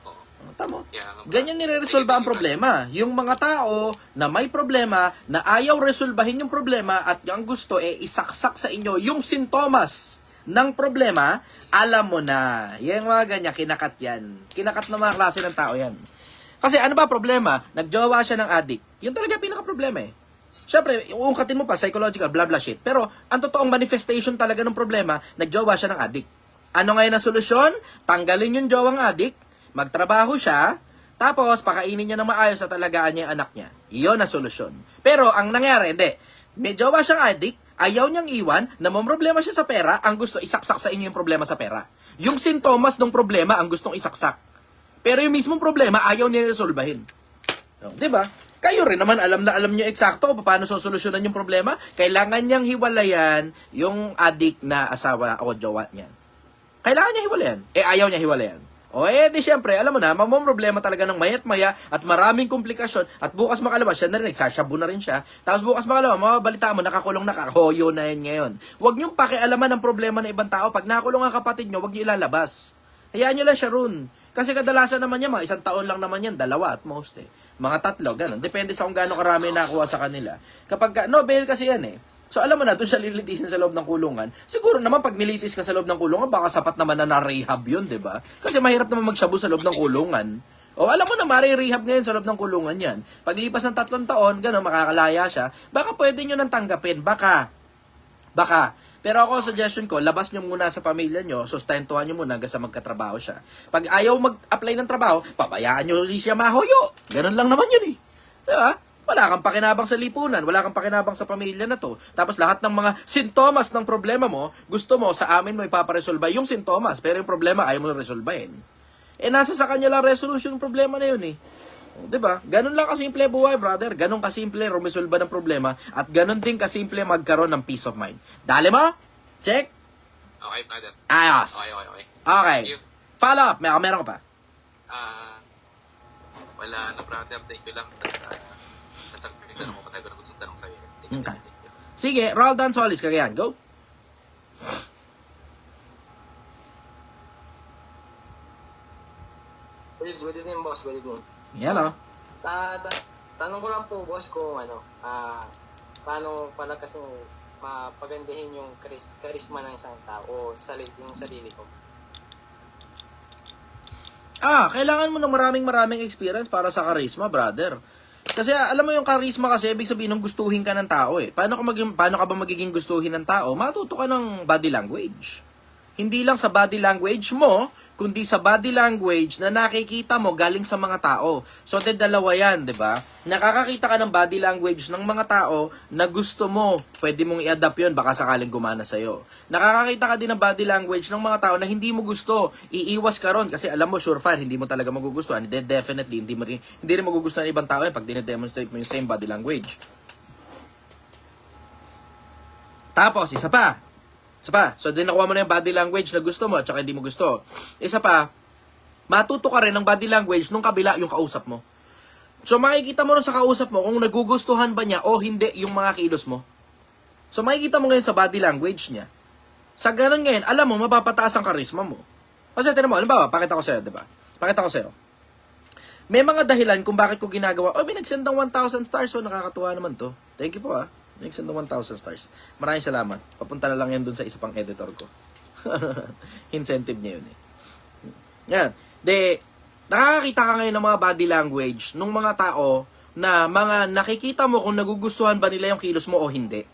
Oo. Tamo? Kaya nga, Ganyan nire-resolve ang problema. Yung mga tao na may problema, na ayaw resolbahin yung problema at ang gusto isaksak sa inyo yung sintomas ng problema, alam mo na. Yung mga ganyan, kinakat yan. Kinakat ng mga klase ng tao yan. Kasi ano ba problema? Nagjowa siya ng addict. Yun talaga pinaka-problema eh. Siyempre, uungkatin mo pa, psychological, blah blah shit. Pero, ang totoong manifestation talaga ng problema, nagjowa siya ng addict. Ano ngayon ang solusyon? Tanggalin yung jowang addict, magtrabaho siya, tapos pakainin niya ng maayos at alagaan niya yung anak niya. Iyon ang solusyon. Pero, ang nangyari, hindi. May jowa siyang addict, ayaw niyang iwan, namomroblema siya sa pera, ang gusto isaksak sa inyo yung problema sa pera. Yung sintomas ng problema, ang gustong isaksak. Pero yung mismong problema, ayaw niya resolbahin. No, 'di ba? Kayo rin naman alam na alam niyo eksakto kung paano sosolusyonan yung problema. Kailangan niyang hiwalayan yung addict na asawa o jowa niya. Kailangan niya hiwalayan. Ayaw niya hiwalayan. Di syempre, alam mo na, problema talaga ng mayat maya at maraming komplikasyon at bukas makalawa, siya na rin, nagsashabu na rin siya. Tapos bukas makalawa, mababalita mo, nakakulong na hoyo na yan ngayon. Huwag niyong pakialaman ng problema ng ibang tao. Pag nakulong ang kapatid niyo, huwag niyo ilalabas. Hayaan niyo lang siya ron. Kasi kadalasan naman yan, mga 1 taon lang naman yan, 2 at most Mga 3, ganun. Depende sa kung gaano karami nakuha sa kanila. Kapag, bail kasi yan So alam mo na, doon siya lilitisin sa loob ng kulungan. Siguro naman pag nilitis ka sa loob ng kulungan, baka sapat naman na na-rehab yun, di ba? Kasi mahirap naman magshabu sa loob ng kulungan. Alam mo na, mare-rehab ngayon sa loob ng kulungan yan. Paglipas ng 3 taon, gano'n, makakalaya siya. Baka pwede nyo nang tanggapin. Baka. Pero ako, suggestion ko, labas nyo muna sa pamilya nyo, sustentuhan nyo muna hanggang sa magkatrabaho siya. Pag ayaw mag-apply ng trabaho, pabayaan nyo ulit siya mahoyo. Ganun lang naman yun Diba? Wala kang pakinabang sa lipunan, wala kang pakinabang sa pamilya na to. Tapos lahat ng mga sintomas ng problema mo, gusto mo sa amin mo ipaparesolba yung sintomas, pero yung problema ayaw mo na resolbahin. Nasa sa kanya lang resolution ng problema na yun Diba? Ganun lang kasimple buhay, brother. Ganun kasimple rumisolba ng problema at ganun din kasimple magkaroon ng peace of mind. Dali mo? Check? Okay, brother. Ayos. Okay. Okay. Thank you. Follow up. Meron ka pa? Wala na, brother. Thank you lang. Nasagpili na ako matagal na gustong tanong sa'yo. Thank you. Okay. Sige, Roldan Solis, Cagayan. Go. Good evening, boss. Good evening. Yan Tanong ko lang po, boss, kung paano pala kasi mapagandahin yung charisma ng isang tao o yung sarili ko. Kailangan mo ng maraming experience para sa charisma, brother. Kasi alam mo yung charisma kasi, ibig sabihin ng gustuhin ka ng tao Paano ka ba magiging gustuhin ng tao? Matuto ka ng body language. Hindi lang sa body language mo, kundi sa body language na nakikita mo galing sa mga tao. So, dalawa yan, di ba? Nakakakita ka ng body language ng mga tao na gusto mo. Pwede mong i-adapt yun, baka sakaling gumana sa'yo. Nakakakita ka din ng body language ng mga tao na hindi mo gusto. Iiwas ka ron kasi alam mo, sure fan, hindi mo talaga magugustuhan. Definitely, hindi rin magugustuhan ng ibang tao pag dinedemonstrate mo yung same body language. Tapos, isa pa. So, nakuha mo na yung body language na gusto mo at saka hindi mo gusto. Isa pa, matuto ka rin ng body language nung kabila yung kausap mo. So, makikita mo rin sa kausap mo kung nagugustuhan ba niya o hindi yung mga kilos mo. So, makikita mo ngayon sa body language niya. Sa ganun ngayon, alam mo, mapapataas ang charisma mo. Kasi, tinan mo, halimbawa, pakita ko sa'yo, diba? Pakita ko sa'yo. May mga dahilan kung bakit ko ginagawa. May nagsend ng 1,000 stars. So, nakakatuwa naman to. Thank you po, Nagsend ng 1,000 stars. Maraming salamat. Papunta na lang yan dun sa isa pang editor ko. Incentive niya yun Yan. Nakakakita ka ngayon ng mga body language ng mga tao na mga nakikita mo kung nagugustuhan ba nila yung kilos mo o hindi.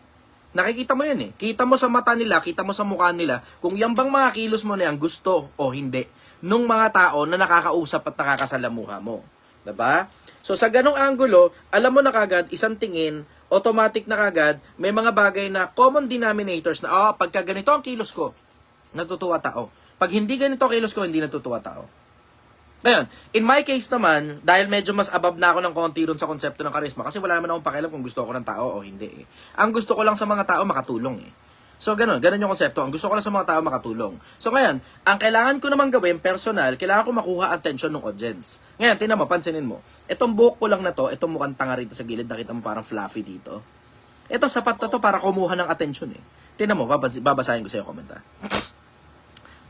Nakikita mo yan Kita mo sa mata nila, kita mo sa mukha nila kung yan bang mga kilos mo na yan gusto o hindi nung mga tao na nakakausap at nakakasalamuha mo. Diba? So sa ganong angulo, alam mo na kagad, isang tingin, automatic na kagad, may mga bagay na common denominators na, pagka ganito ang kilos ko, natutuwa tao. Pag hindi ganito ang kilos ko, hindi natutuwa tao. Ngayon, in my case naman, dahil medyo mas above na ako ng konti ron sa konsepto ng charisma, kasi wala naman akong pakialam kung gusto ko ng tao o hindi Ang gusto ko lang sa mga tao, makatulong So, ganun yung konsepto. Ang gusto ko lang sa mga tao, makatulong. So, ngayon, ang kailangan ko naman gawin, personal, kailangan ko makuha attention ng audience. Ngayon, tingnan mo, pansinin mo. Itong buhok ko lang na to, itong mukhang tanga rito sa gilid, nakita mo parang fluffy dito. Ito, sapat na to para kumuha ng atensyon eh. Tingnan mo, babasahin ko sa iyo komenta.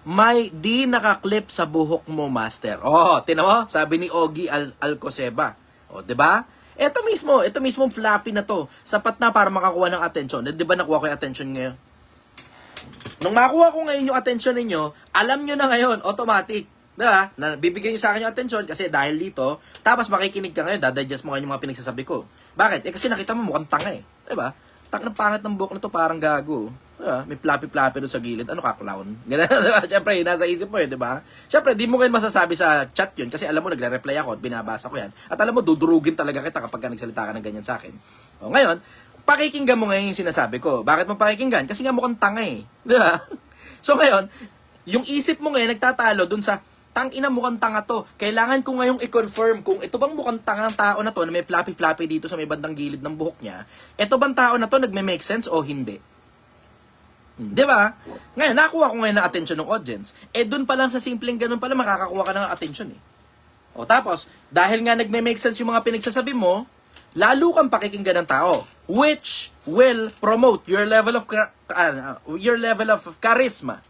May di nakaklip sa buhok mo, master. Oh, tingnan mo, sabi ni Ogie Alcoseba. Oh, 'di ba? Ito mismo fluffy na to. Sapat na para makakuha ng atensyon. 'Di ba nakuha ko 'yung atensyon ngayon? Nung makuha ko ngayon 'yung atensyon ninyo, alam nyo na ngayon, automatic. 'Di ba? Na bibigyan niyo sa akin 'yung atensyon kasi dahil dito, tapos makikinig ka ngayon, dadigest mo ngayon 'yung mga pinagsasabi ko. Bakit? Kasi nakita mo mukhang tanga eh. 'Di ba? Ng pangit ng buhok na to, parang gago. Diba? May flappy-flappy doon sa gilid. Ano ka, clown? Ganun, diba? Siyempre, nasa isip mo di ba? Siyempre, di mo ngayon masasabi sa chat yun kasi alam mo, nagre-reply ako at binabasa ko yan. At alam mo, dudurugin talaga kita kapag nagsalita ka ng ganyan sa akin. O, ngayon, pakikinggan mo ngayon yung sinasabi ko. Bakit mo pakikinggan? Kasi nga mukhang tanga eh. Di ba? So, ngayon, yung isip mo ngayon, nagtatalo dun sa tangina mukhang tanga to. Kailangan ko ngayong i-confirm kung ito bang mukhang tangang tao na to na may flappy-flappy dito sa may bandang gilid ng buhok niya. Ito bang tao na to nagme-make sense o hindi? Di ba? Ngayon, nakuha ko ngayon ng attention ng audience. Dun pa lang sa simpleng ganun pala makakakuha ka ng attention eh. O tapos, dahil nga nagme-make sense yung mga pinagsasabi mo, lalo kang pakikinggan ng tao, which will promote your level of charisma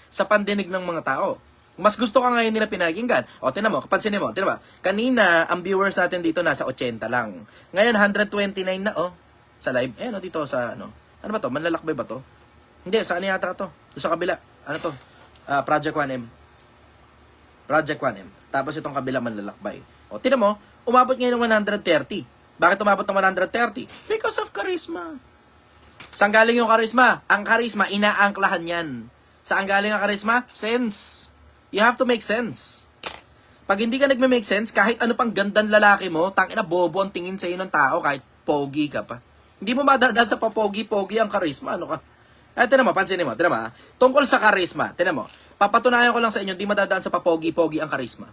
sa pandinig ng mga tao. Mas gusto ka ngayon nila pinakinggan. O, tinan mo, kapansinin mo, tinan ba? Kanina, ang viewers natin dito nasa 80 lang. Ngayon, 129 na, sa live. Dito sa, ano ba to? Manlalakbay ba to? Hindi, saan yata to? Doon sa kabila. Ano to? Project 1M. Project 1M. Tapos itong kabila manlalakbay. O, tinan mo, umabot ngayon ng 130. Bakit umabot ng 130? Because of charisma. Saan galing yung charisma? Ang charisma, inaangklahan yan. Saan galing ang charisma? Sense. You have to make sense. Pag hindi ka nagme-make sense, kahit ano pang gandang lalaki mo, tangina bobo ang tingin sa iyo ng tao kahit pogi ka pa. Hindi mo madadaan sa papogi-pogi ang charisma. Ano ka? Tinan mo, pansinin mo. Tinan mo, tungkol sa charisma. Tinan mo, papatunayan ko lang sa inyo, hindi madadaan sa papogi-pogi ang charisma.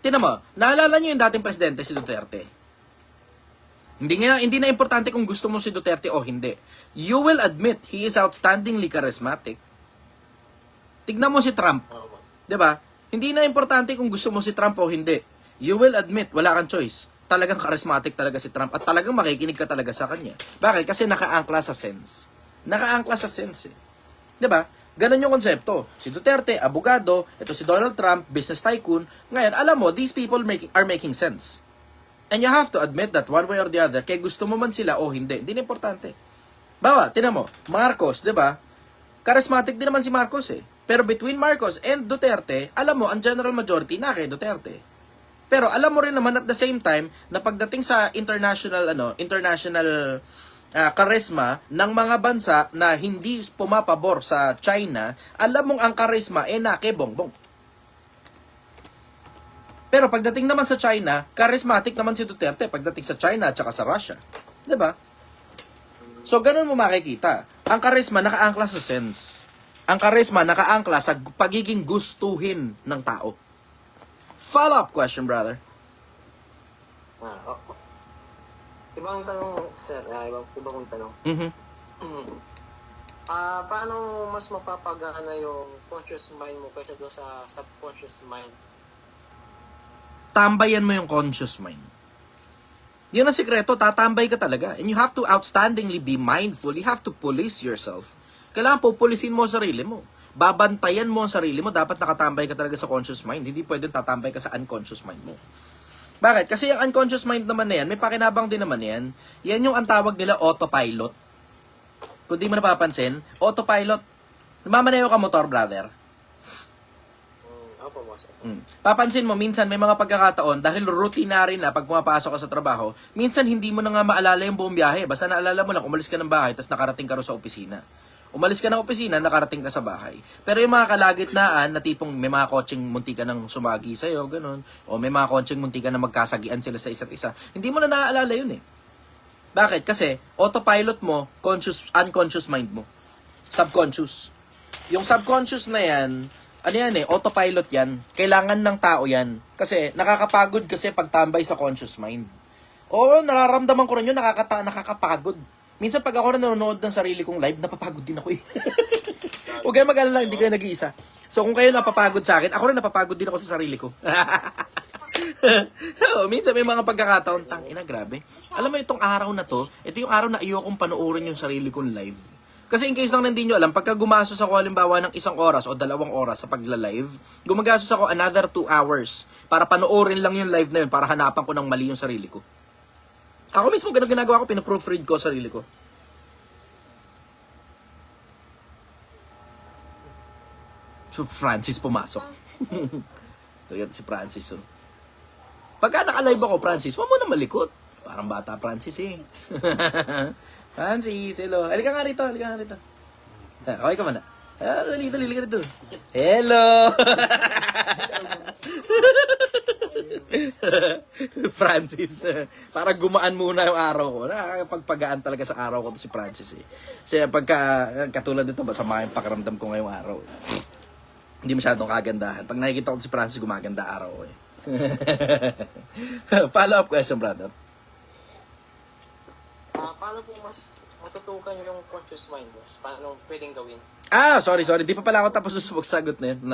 Tinan mo, naalala niyo yung dating presidente, si Duterte. Hindi na importante kung gusto mo si Duterte o hindi. You will admit, he is outstandingly charismatic. Tignan mo si Trump. 'Di ba? Hindi na importante kung gusto mo si Trump o hindi. You will admit, wala kang choice. Talagang charismatic talaga si Trump at talagang makikinig ka talaga sa kanya. Bakit? Kasi nakaangkla sa sense. Nakaangkla sa sense eh. 'Di ba? Ganun yung konsepto. Si Duterte, abogado, ito si Donald Trump, business tycoon. Ngayon, alam mo, these people are making sense. And you have to admit that one way or the other, kaya gusto mo man sila o hindi. Hindi na importante. Bawa, tinan mo, Marcos, 'di ba? Charismatic din naman si Marcos eh. Pero between Marcos and Duterte, alam mo, ang general majority na kay Duterte. Pero alam mo rin naman at the same time na pagdating sa international charisma ng mga bansa na hindi pumapabor sa China, alam mong ang charisma na kay Bongbong. Pero pagdating naman sa China, charismatic naman si Duterte pagdating sa China at saka sa Russia. 'Di ba? So ganun mo makikita. Ang charisma nakaangkla sa sense. Ang charisma nakaangkla sa pagiging gustuhin ng tao. Follow-up question, brother. Ibang tanong, sir. Ibang tanong. Paano mas mapapagana yung conscious mind mo kaysa doon sa subconscious mind? Tambayan mo yung conscious mind. Yun ang sikreto, tatambay ka talaga. And you have to outstandingly be mindful. You have to police yourself. Kailangan pupulisin mo ang sarili mo. Babantayan mo ang sarili mo. Dapat nakatambay ka talaga sa conscious mind. Hindi pwedeng tatambay ka sa unconscious mind mo. Bakit? Kasi yung unconscious mind naman na yan, may pakinabang din naman yan. Yan yung ang tawag nila autopilot. Kung di mo napapansin, autopilot. Namamaneho ka motor, brother. Opo, boss. Papansin mo, minsan may mga pagkakataon, dahil routinary na pag pumapasok ka sa trabaho, minsan hindi mo na nga maalala yung buong biyahe. Basta naalala mo lang, umalis ka ng bahay, tapos nakarating ka rin sa opisina. Umalis ka ng opisina, nakarating ka sa bahay. Pero yung mga kalagitnaan, na tipong may mga kotseng munti ka ng sumagi sa'yo, ganun. O may mga kotseng munti ka na magkasagian sila sa isa't isa. Hindi mo na naaalala yun eh. Bakit? Kasi autopilot mo, unconscious mind mo. Subconscious. Yung subconscious na yan, ano yan eh, autopilot yan. Kailangan ng tao yan. Kasi nakakapagod kasi pagtambay sa conscious mind. Oo, nararamdaman ko rin yun, nakakapagod. Minsan pag ako nanonood ng sarili kong live, napapagod din ako eh. Huwag kayo mag-alala, hindi kayo nag-iisa. So kung kayo napapagod sa akin, ako rin napapagod din ako sa sarili ko. Oo, minsan may mga pagkakataon, tangina, grabe. Alam mo itong araw na to, ito yung araw na ayokong panoorin yung sarili kong live. Kasi in case lang hindi nyo alam, pagka gumastos ako halimbawa ng 1 oras o 2 oras sa pagla-live, gumagastos ako another 2 hours para panoorin lang yung live na yun, para hanapan ko ng mali yung sarili ko. Ako mismo, ganun ginagawa ko, pinaproofread ko sarili ko. So, Francis pumasok. Talaga si Francis, oh. Pagka naka-live ako, Francis, huwag mo na malikot. Parang bata, Francis, eh. Francis, hello. Halika nga rito, halika nga rito. Okay ka man na. Dali ka rito. Hello! Francis, parang gumaan muna yung araw ko. Nakakapagpagaan talaga sa araw ko to si Francis, eh. Kasi pagka, katulad nito, masama yung pakiramdam ko ngayong araw. Hindi masyadong kagandahan. Pag nakikita ko si Francis, gumaganda araw ko, eh. Follow-up question, brother. Paano po mas matutukan yung conscious mind, boss? Paano pwedeng gawin? Sorry. Di pa pala ako tapos sagot na yun.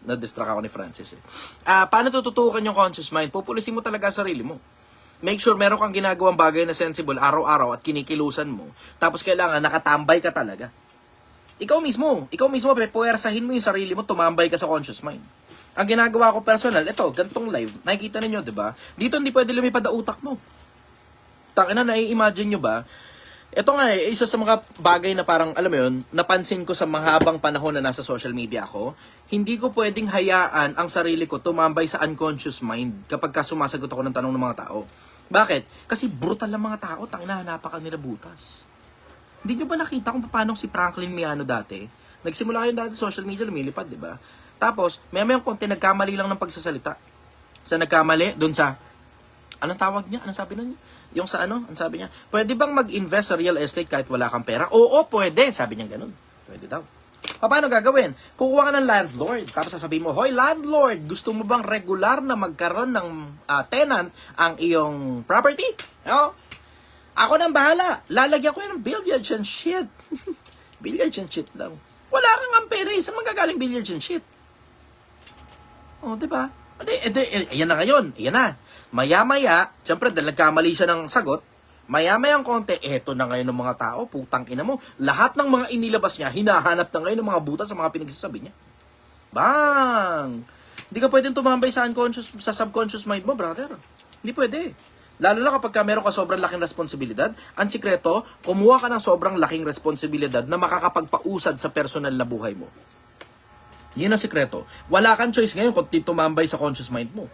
Na-distract ako ni Francis, eh. Paano tututukan yung conscious mind? Pupulisin mo talaga sarili mo. Make sure meron kang ginagawang bagay na sensible araw-araw at kinikilusan mo. Tapos kailangan nakatambay ka talaga. Ikaw mismo, puwersahin mo yung sarili mo, tumambay ka sa conscious mind. Ang ginagawa ko personal, ito, gantong live, nakikita ninyo, di ba? Dito hindi pwede lumipad ang utak mo. Tangina, nai-imagine nyo ba? Ito nga isa sa mga bagay na parang, alam mo yun, napansin ko sa mahabang panahon na nasa social media ako, hindi ko pwedeng hayaan ang sarili ko tumambay sa unconscious mind kapag sumasagot ako ng tanong ng mga tao. Bakit? Kasi brutal ang mga tao, tangina, hanapan ka nila butas. Hindi nyo ba nakita kung paano si Franklin Miano dati? Nagsimula kayo dati social media, lumilipad, di ba? Tapos, may konti nagkamali lang ng pagsasalita. Sa nagkamali, dun sa, anong tawag niya? Anong sabi nun? Yung sa ano? Ang sabi niya, pwede bang mag-invest sa real estate kahit wala kang pera? Oo, pwede. Sabi niya ganun. Pwede daw. Paano gagawin? Kukuha ka ng landlord. Tapos sasabihin mo, hoy landlord, gusto mo bang regular na magkaroon ng tenant ang iyong property? No? Ako nang bahala. Lalagyan ko yan ng billiards and shit. Billiards and shit lang. Wala kang ampere. Saan magagaling billiards and shit? Oh, diba? Ayan na ngayon. Ayan na. Maya-maya, siyempre, dahil nagkamali siya ng sagot, maya-mayang konti, eto na ngayon ng mga tao, putang ina mo. Lahat ng mga inilabas niya, hinahanap na ngayon ng mga butas sa mga pinagsasabi niya. Bang! Hindi ka pwedeng tumambay sa subconscious mind mo, brother. Hindi pwede. Lalo na kapag meron ka sobrang laking responsibilidad, ang sikreto, kumuha ka ng sobrang laking responsibilidad na makakapagpausad sa personal na buhay mo. Yun ang sikreto. Wala kang choice ngayon kung tumambay sa conscious mind mo.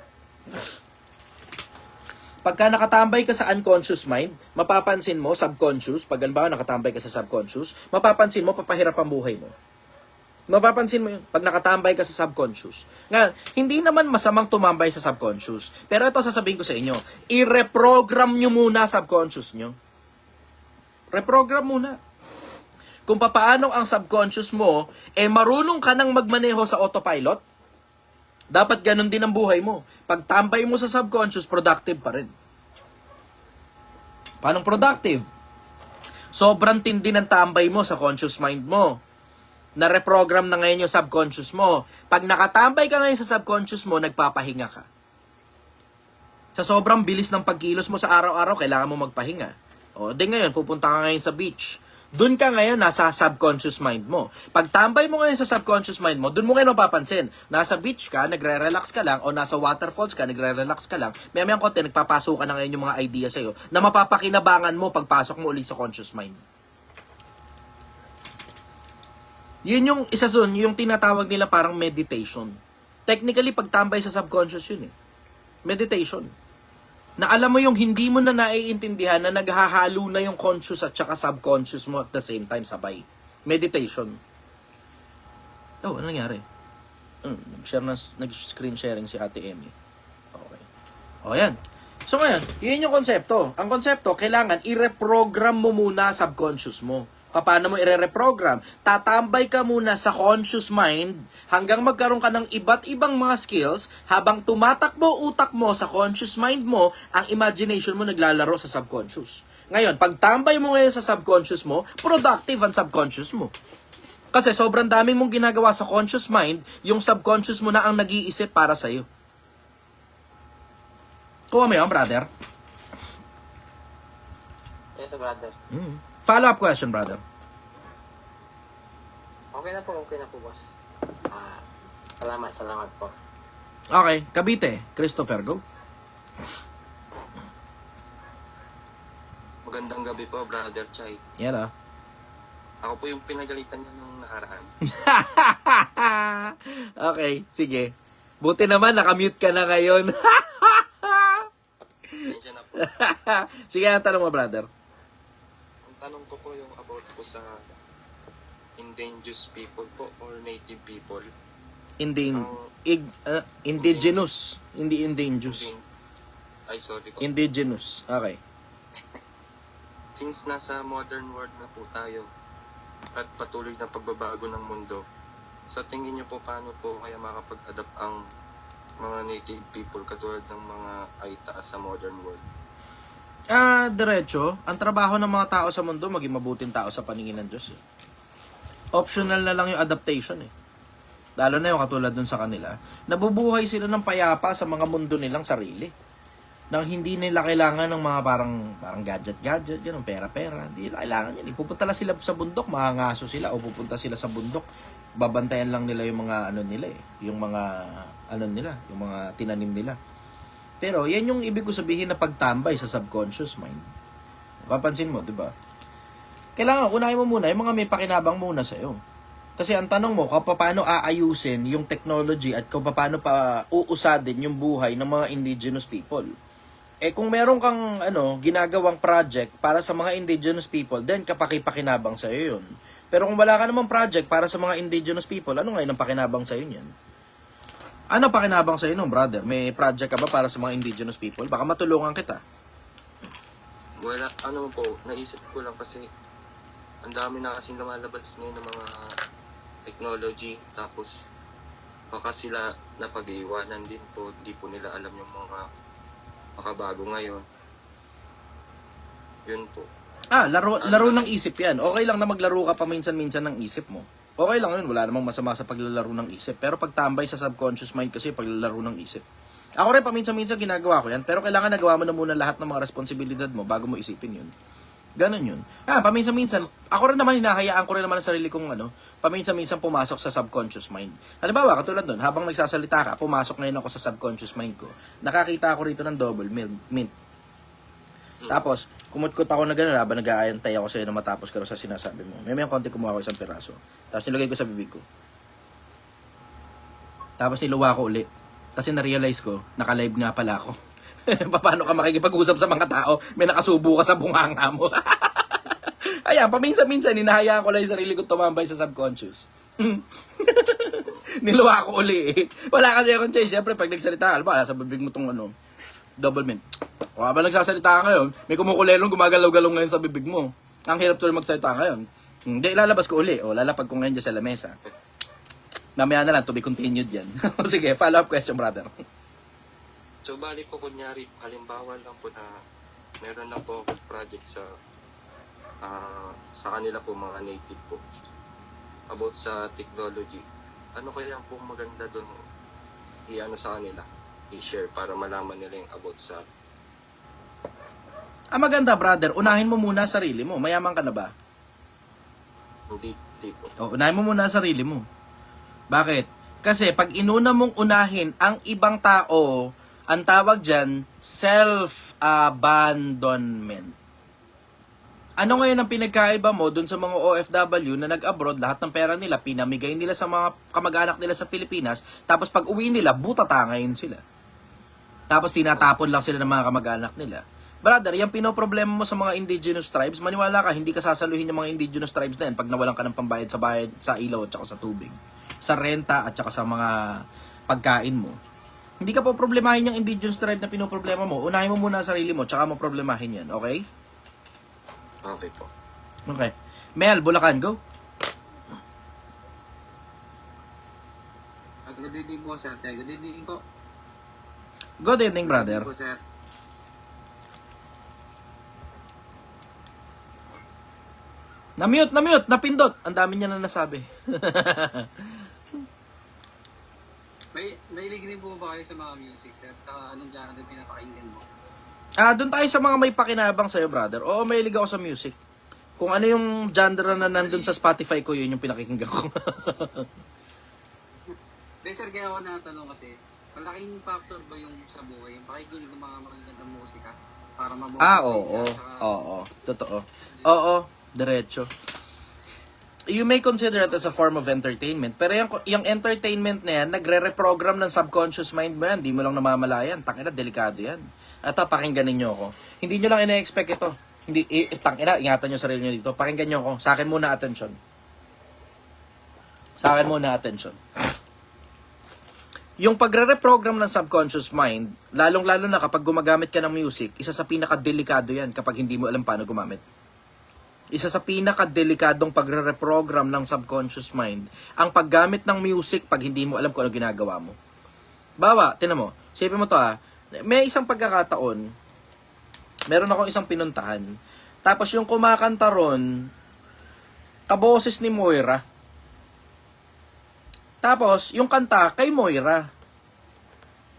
Pagka nakatambay ka sa unconscious mind, mapapansin mo, subconscious, pag halimbawa nakatambay ka sa subconscious, mapapansin mo, papahirap ang buhay mo. Mapapansin mo yun, pag nakatambay ka sa subconscious. Nga, hindi naman masamang tumambay sa subconscious. Pero ito sasabihin ko sa inyo, i-reprogram nyo muna subconscious nyo. Reprogram muna. Kung papaano ang subconscious mo, marunong ka nang magmaneho sa autopilot, dapat ganun din ang buhay mo. Pag tambay mo sa subconscious, productive pa rin. Paano productive? Sobrang tindi ng tambay mo sa conscious mind mo. Na-reprogram na ngayon yung subconscious mo. Pag nakatambay ka ngayon sa subconscious mo, nagpapahinga ka. Sa sobrang bilis ng pagkilos mo sa araw-araw, kailangan mo magpahinga. O, di ngayon, pupunta ka ngayon sa beach. Doon ka ngayon, nasa subconscious mind mo. Pag tambay mo ngayon sa subconscious mind mo, doon mo ngayon mapapansin. Nasa beach ka, nagre-relax ka lang, o nasa waterfalls ka, nagre-relax ka lang, may-mayang konti, nagpapasok ka na ngayon yung mga idea sa'yo na mapapakinabangan mo pagpasok mo ulit sa conscious mind. Yun yung isa doon, yung tinatawag nila parang meditation. Technically, pagtambay sa subconscious yun eh. Meditation. Na alam mo yung hindi mo na naiintindihan na naghahalo na yung conscious at saka subconscious mo at the same time sabay. Meditation. Oh, ano nangyari? Nag-screen sharing si Ate Emmy. Okay. O, yan. So ngayon, yun yung konsepto. Ang konsepto, kailangan i-reprogram mo muna subconscious mo. Paano mo i-reprogram? Tatambay ka muna sa conscious mind hanggang magkaroon ka ng iba't ibang mga skills habang tumatakbo utak mo sa conscious mind mo, ang imagination mo naglalaro sa subconscious. Ngayon, pag tambay mo ngayon sa subconscious mo, productive ang subconscious mo. Kasi sobrang daming mong ginagawa sa conscious mind, yung subconscious mo na ang nag-iisip para sa'yo. Kuha mo yun, brother. Ito, brother. Follow-up question, brother. Okay na po, boss. Salamat po. Okay, Cavite, Christopher, go. Magandang gabi po, Brother Chai. Yan ah. Ako po yung pinagalitan niya nung nakaraan. Okay, sige. Buti naman, nakamute ka na ngayon. Nandiyan na po. Sige, ang tanong mo, brother. Ang tanong ko po yung about po sa indigenous people po or native people. Indigenous. Hindi indigenous. Ay, sorry po. Indigenous. Okay. Since nasa modern world na po tayo at patuloy na pagbabago ng mundo, sa tingin niyo po paano po kaya makapag-adapt ang mga native people katulad ng mga Aita sa modern world? Diretso, ang trabaho ng mga tao sa mundo, maging mabuting tao sa paningin ng Diyos. Optional na lang yung adaptation eh. Lalo na yung katulad dun sa kanila. Nabubuhay sila ng payapa sa mga mundo nilang sarili. Nang hindi nila kailangan ng mga parang gadget, ganun, pera. Hindi nila kailangan yan. Pupunta lang sila sa bundok, mahangaso sila, o pupunta sila sa bundok, babantayan lang nila yung mga yung mga tinanim nila. Pero yan yung ibig ko sabihin na pagtambay sa subconscious mind. Papansin mo, 'di ba? Kailangan unahin mo muna yung mga may pakinabang muna sa iyo. Kasi ang tanong mo, kung paano aayusin yung technology at kung paano pa uusadin yung buhay ng mga indigenous people. Kung meron kang ginagawang project para sa mga indigenous people, then kapakipakinabang sa iyo 'yun. Pero kung wala ka namang project para sa mga indigenous people, ano ngayon ang pakinabang sa iyo niyan? Ano pakinabang sa iyo nung brother? May project ka ba para sa mga indigenous people? Baka matulungan kita. Wala, po, naisip ko lang kasi ang dami na kasing lumalabas ngayon ng mga technology, tapos baka sila napag-iwanan din po, di po nila alam yung mga makabago ngayon. Yun po. Laro ng isip yan. Okay lang na maglaro ka paminsan-minsan ng isip mo. Okay lang yun, wala namang masama sa paglalaro ng isip. Pero pagtambay sa subconscious mind kasi paglalaro ng isip. Ako rin paminsan-minsan ginagawa ko yan, pero kailangan nagawa mo na muna lahat ng mga responsibilidad mo bago mo isipin yun. Ganon yun. Paminsan-minsan, ako rin naman hinahayaan ko rin naman ang sarili kong paminsan-minsan pumasok sa subconscious mind. Halimbawa, katulad nun, habang nagsasalita ka, pumasok ngayon ako sa subconscious mind ko. Nakakita ako rito ng double mint. Tapos, kumut-kut ako na gano'n habang nag-aayantay ako sa'yo na matapos ka sa sinasabi mo. May konti kumuha ko isang piraso. Tapos nilagay ko sa bibig ko. Tapos niluwa ko uli. Kasi na-realize ko, naka-live nga pala ako. Paano ka makikipag-usap sa mga tao? May nakasubo ka sa bunganga mo. Ayan, paminsan-minsan, hinahayaan ko lang yung sarili ko tumambay sa subconscious. Niluwa ko uli eh. Wala kasi akong choice. Siyempre, pag nagsalita ka, sa bibig mo tong double mint. O habang nagsasalita ka ngayon, may kumukulelong gumagalaw-galaw ngayon sa bibig mo. Ang hirap tuloy magsalita ngayon. Hindi, lalabas ko uli. O lalapag ko ngayon dyan sa lamesa. Mamaya na lang, to be continued yan. Sige, follow-up question, brother. So, bali po kunyari, halimbawa lang po na meron na po ako project sa kanila po, mga native po, about sa technology. Ano kaya po maganda doon sa kanila, i-share para malaman nila yung about sa... Maganda, brother, unahin mo muna sarili mo. Mayaman ka na ba? Hindi po. Unahin mo muna sarili mo. Bakit? Kasi pag inuna mong unahin ang ibang tao, ang tawag dyan, self-abandonment. Ano ngayon ang pinagkaiba mo dun sa mga OFW na nag-abroad, lahat ng pera nila, pinamigay nila sa mga kamag-anak nila sa Pilipinas, tapos pag uwi nila, butatangayin sila. Tapos tinatapon lang sila ng mga kamag-anak nila. Brother, yung pinoproblema mo sa mga indigenous tribes, maniwala ka, hindi ka sasaluhin yung mga indigenous tribes na yan pag nawalan ka ng pambayad sa ilaw at saka sa tubig. Sa renta at saka sa mga pagkain mo. Hindi ka po problemahin yung indigenous tribe na pinoproblema mo. Unahin mo muna ang sarili mo, tsaka mo problemahin yan, okay? Okay po. Okay. Mel, Bulacan, go. Good evening po, sir. Good evening po. Good evening, brother. Good evening po, sir. Na-mute, napindot. Ang dami niya na nasabi. Mahilig din po ba kayo sa mga music, sir? Tsaka anong genre pinapakinggan mo? Doon tayo sa mga may pakinabang sa'yo, brother. Oo, mahilig ako sa music. Kung ano yung genre na nandun sa Spotify ko, yun yung pinakikinggan ko. Hindi, sir, kaya ako natanong kasi, malaking factor ba yung sa buhay, yung pakikinig ng mga magagandang musika para mamotivate Oo. ka, tsaka- Oo. Totoo. Oo. Diretso. You may consider it as a form of entertainment. Pero yung entertainment na yan, nagre-reprogram ng subconscious mind mo yan. Di mo lang namamalayan. Tangina, delikado yan. At pakinggan ninyo ako. Hindi nyo lang ina-expect ito. Hindi, tangina, ingatan nyo sarili nyo dito. Pakinggan nyo ako. Sa akin muna, attention. Sa akin muna, attention. Yung pagre-reprogram ng subconscious mind, lalong-lalo na kapag gumagamit ka ng music, isa sa pinaka-delikado yan kapag hindi mo alam paano gumamit. Isa sa pinaka-delikadong pagre-reprogram ng subconscious mind, ang paggamit ng music pag hindi mo alam kung ano ginagawa mo. Bawa, tinan mo, sipin mo to may isang pagkakataon, meron akong isang pinuntahan, tapos yung kumakanta ron, kaboses ni Moira. Tapos, yung kanta kay Moira.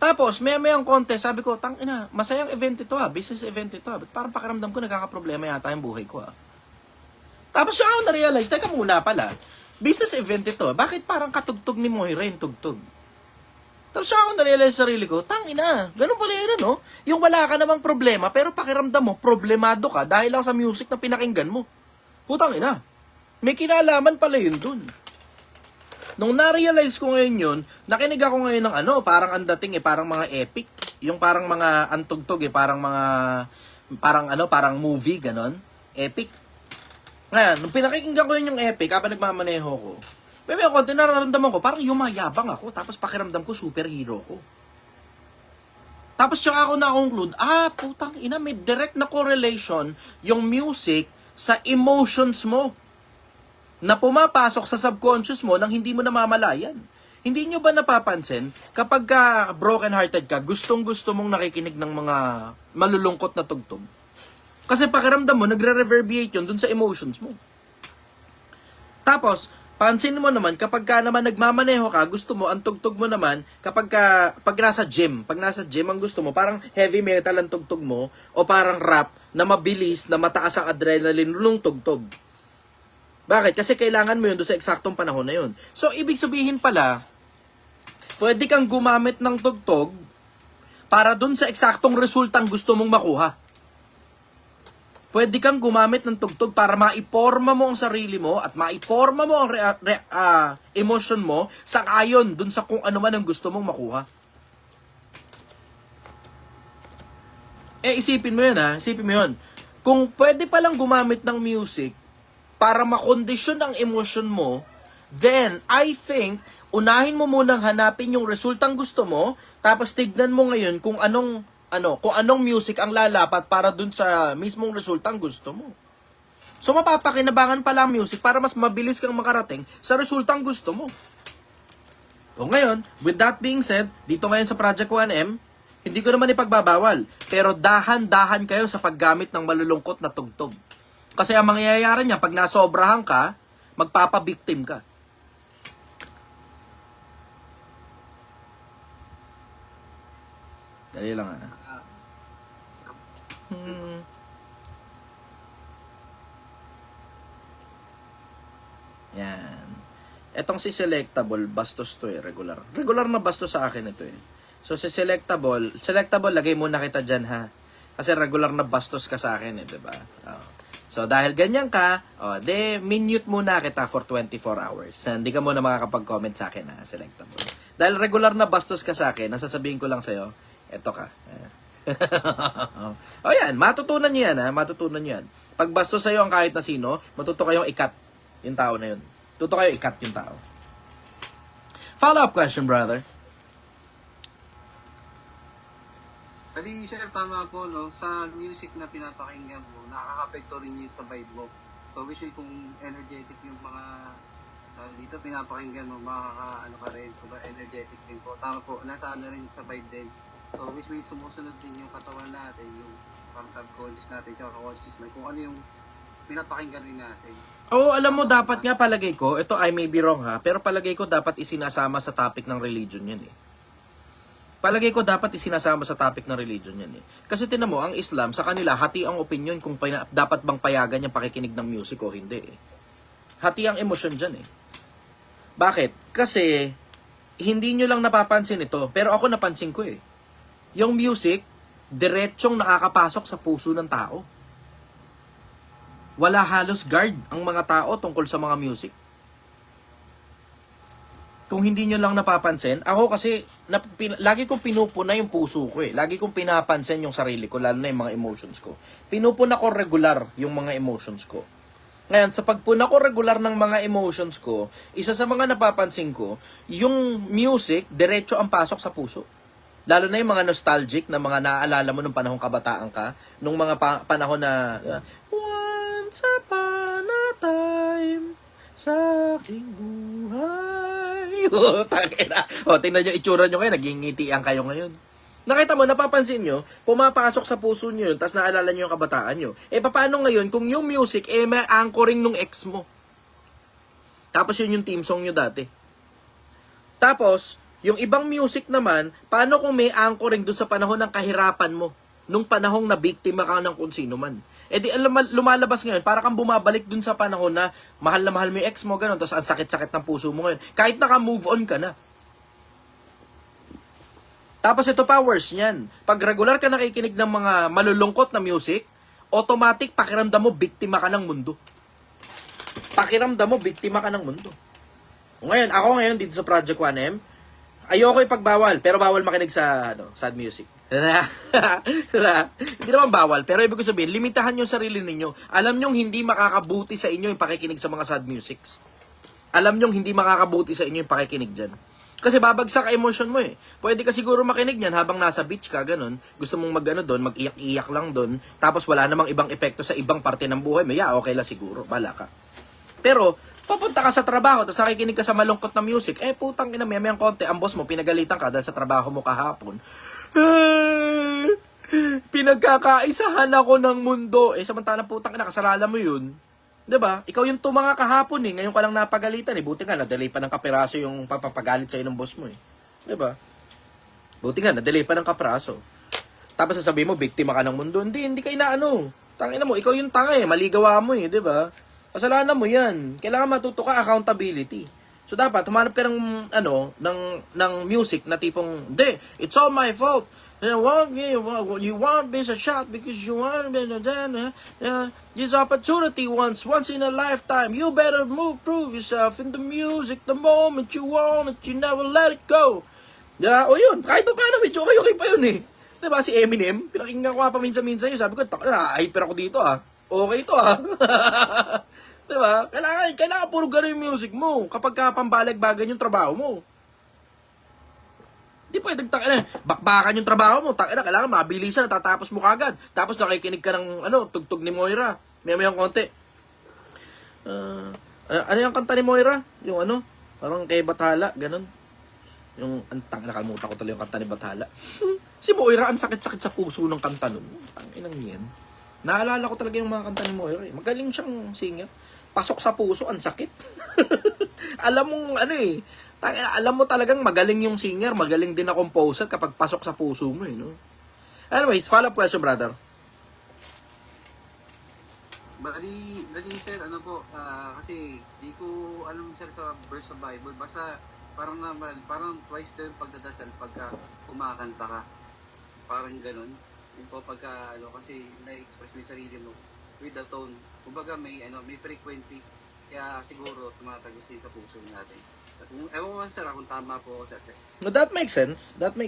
Tapos, may-mayang konti, sabi ko, tangina, masayang event ito business event ito But parang pakiramdam ko, nagkakaproblema yata yung buhay ko Tapos siya ako na-realize, teka muna pala, business event ito, bakit parang katugtog ni Moira yung tugtog? Tapos siya ako na-realize sa sarili ko, tangina, ganun pala yun, no? Yung wala ka namang problema, pero pakiramdam mo, problemado ka dahil lang sa music na pinakinggan mo. Putang ina, may kinalaman pala yun dun. Nung na-realize ko ngayon yun, nakinig ako ngayon ng parang ang dating parang mga epic. Yung parang mga antugtog parang movie, ganon. Epic. Ngayon, nung pinakikinggan ko yun yung epic, habang nagmamaneho ko, may konti nararamdaman ko, parang yumayabang ako, tapos pakiramdam ko, superhero ko. Tapos tsaka ako na-conclude, putang ina, may direct na correlation yung music sa emotions mo na pumapasok sa subconscious mo nang hindi mo namamalayan. Hindi nyo ba napapansin, kapag ka broken-hearted ka, gustong-gusto mong nakikinig ng mga malulungkot na tugtog? Kasi pakiramdam mo, nagre-reverberate yun dun sa emotions mo. Tapos, pansin mo naman, kapag ka naman nagmamaneho ka, gusto mo, ang tugtog mo naman, pag nasa gym, ang gusto mo, parang heavy metal ang tugtog mo, o parang rap, na mabilis, na mataas ang adrenaline nung tugtog. Bakit? Kasi kailangan mo yun doon sa eksaktong panahon na yun. So, ibig sabihin pala, pwede kang gumamit ng tugtog para doon sa eksaktong resultang gusto mong makuha. Pwede kang gumamit ng tugtog para maiporma mo ang sarili mo at maiporma mo ang emotion mo sa ayon doon sa kung ano man ang gusto mong makuha. Isipin mo yun isipin mo yun. Kung pwede palang gumamit ng music para makondisyon ang emotion mo, then I think unahin mo munang hanapin yung resultang gusto mo, tapos tignan mo ngayon kung anong music ang lalapat para dun sa mismong resultang gusto mo. So mapapakinabangan pala ang music para mas mabilis kang makarating sa resultang gusto mo. O ngayon, with that being said, dito ngayon sa Project 1M, hindi ko naman ipagbabawal, pero dahan-dahan kayo sa paggamit ng malulungkot na tugtog. Kasi ang mangyayari niya, pag nasobrahan ka, magpapabiktim ka. Dali lang Yan. Etong si Selectable, bastos to regular. Regular na bastos sa akin ito So si Selectable, lagay muna kita dyan Kasi regular na bastos ka sa akin diba? So dahil ganyan ka, minute muna kita for 24 hours. Hindi ka muna makakapag-comment sa akin Selectable. Dahil regular na bastos ka sa akin, nasasabihin ko lang sa'yo, eto ka. Yan, matutunan nyo yan matutunan nyo yan. Pag bastos sa'yo ang kahit na sino, matuto kayong ikat yung tao na yun. Tuto kayo ikat yung tao. Follow-up question, brother. Kasi sir, tama po, no? Sa music na pinapakinggan mo, nakaka-apekto rin yung sa vibe mo. So, usually kung energetic yung mga dito pinapakinggan mo, makaka-ano ka rin, energetic din po. Tama po, nasa ano rin sa vibe din. So, usually sumusunod din yung katawan natin, yung pang subconscious natin, tsaka conscious mind, kung ano yung pinapakinggan rin natin. Alam mo, dapat nga palagay ko, ito I may be wrong pero palagay ko dapat isinasama sa topic ng religion yun Palagay ko dapat isinasama sa topic ng religion yan eh. Kasi tinan mo, ang Islam, sa kanila, hati ang opinion kung dapat bang payagan yung pakikinig ng music o hindi eh. Hati ang emosyon dyan eh. Bakit? Kasi, hindi nyo lang napapansin ito, pero ako napansin ko eh. Yung music, diretsyong nakakapasok sa puso ng tao. Wala halos guard ang mga tao tungkol sa mga music. Kung hindi nyo lang napapansin, ako kasi, lagi kong pinupuna yung puso ko eh. Lagi kong pinapansin yung sarili ko, lalo na yung mga emotions ko. Pinupuna ko regular yung mga emotions ko. Ngayon, sa pagpuna ko regular ng mga emotions ko, isa sa mga napapansin ko, yung music, diretso ang pasok sa puso. Lalo na yung mga nostalgic na mga naaalala mo nung panahong kabataan ka, nung mga panahon na, once upon a time, sa aking buhay. Tingnan nyo, itsura nyo kayo, nagingitian kayo ngayon. Nakita mo, napapansin nyo, pumapasok sa puso nyo yun, tapos naalala nyo yung kabataan nyo. Paano ngayon, kung yung music, may anchoring nung ex mo. Tapos yun yung team song nyo dati. Tapos, yung ibang music naman, paano kung may anchoring dun sa panahon ng kahirapan mo? Nung panahong na biktima ka ng kung sino man. Di lumalabas ngayon, para kang bumabalik dun sa panahon na mahal mo yung ex mo, ganun, tapos ang sakit-sakit ng puso mo ngayon. Kahit naka-move on ka na. Tapos ito pa, worse niyan. Pag regular ka nakikinig ng mga malulungkot na music, automatic pakiramdam mo, biktima ka ng mundo. Pakiramdam mo, biktima ka ng mundo. Ngayon, ako ngayon dito sa Project 1M, ayoko ipagbawal, pero bawal makinig sa sad music. Hindi naman bawal, pero ibig sabihin, limitahan yung sarili ninyo. Alam nyong hindi makakabuti sa inyo yung pakikinig sa mga sad musics. Alam nyong hindi makakabuti sa inyo yung pakikinig dyan. Kasi babagsak ang emotion mo eh. Pwede ka siguro makinig niyan habang nasa beach ka, ganun. Gusto mong doon, mag-iyak-iyak lang doon. Tapos wala namang ibang epekto sa ibang parte ng buhay mo. Yeah, okay lang siguro, bala ka. Pero, papunta ka sa trabaho, tapos nakikinig ka sa malungkot na music, putang ina, may konti, ang boss mo, pinagalitan ka dahil sa trabaho mo kahapon. Pinagkakaisahan ako ng mundo. Samantalang putang ina, kasalanan mo yun. 'Di ba? Ikaw yung tumanga kahapon eh, ngayon ka lang napagalitan eh. Buti nga, na-delay pa ng kapiraso yung papapagalit sa'yo ng boss mo eh. 'Di ba? Buti nga, na-delay pa ng kapiraso. Tapos sasabihin mo, biktima ka ng mundo. Hindi ka inaano. Tangina mo, ikaw yung tanga eh, maligawa mo eh, 'di ba? Kasalanan mo 'yan. Kailangan matuto ka accountability. So dapat humanap ka ng music na tipong, "Hindi, it's all my fault. You want me a shot because you want me this opportunity once in a lifetime. You better prove yourself in the music the moment you want it. You never let it go." O yun, kahit pa paano, medyo okay pa yun eh. Diba si Eminem, pinakinggan ko nga paminsan-minsan yun. Sabi ko, hyper ako dito ah. Okay to ah. Diba? Kailangan puro gano'n yung music mo kapag pambalag-bagan yung trabaho mo. Di pwede bakbakan yung trabaho mo. Kailangan mabilisan, natatapos mo kagad. Tapos nakikinig ka ng tugtog ni Moira. May konti. Ano yung kanta ni Moira? Yung parang kay Bathala, ganun. Yung nakalimutan ko tuloy yung kanta ni Bathala. Si Moira, ang sakit-sakit sa puso ng kanta nun. Tanginang yan. Naalala ko talaga yung mga kanta ni Moira. Magaling siyang singer. Pasok sa puso, ang sakit. Alam mong alam mo talagang magaling yung singer, magaling din na composer kapag pasok sa puso mo eh, no? Anyways, follow-up question, brother. Bali sir, kasi di ko alam sir sa verse sa Bible, basta parang twice din pagdadasal pagka kumakanta ka. Parang ganun. Yung po kasi na-express mo yung sarili mo with the tone. Kumbaga may frequency, kaya siguro tumatagos din sa puso natin. Ewan ko sir kung tama po sir. No, that makes sense. Totoo,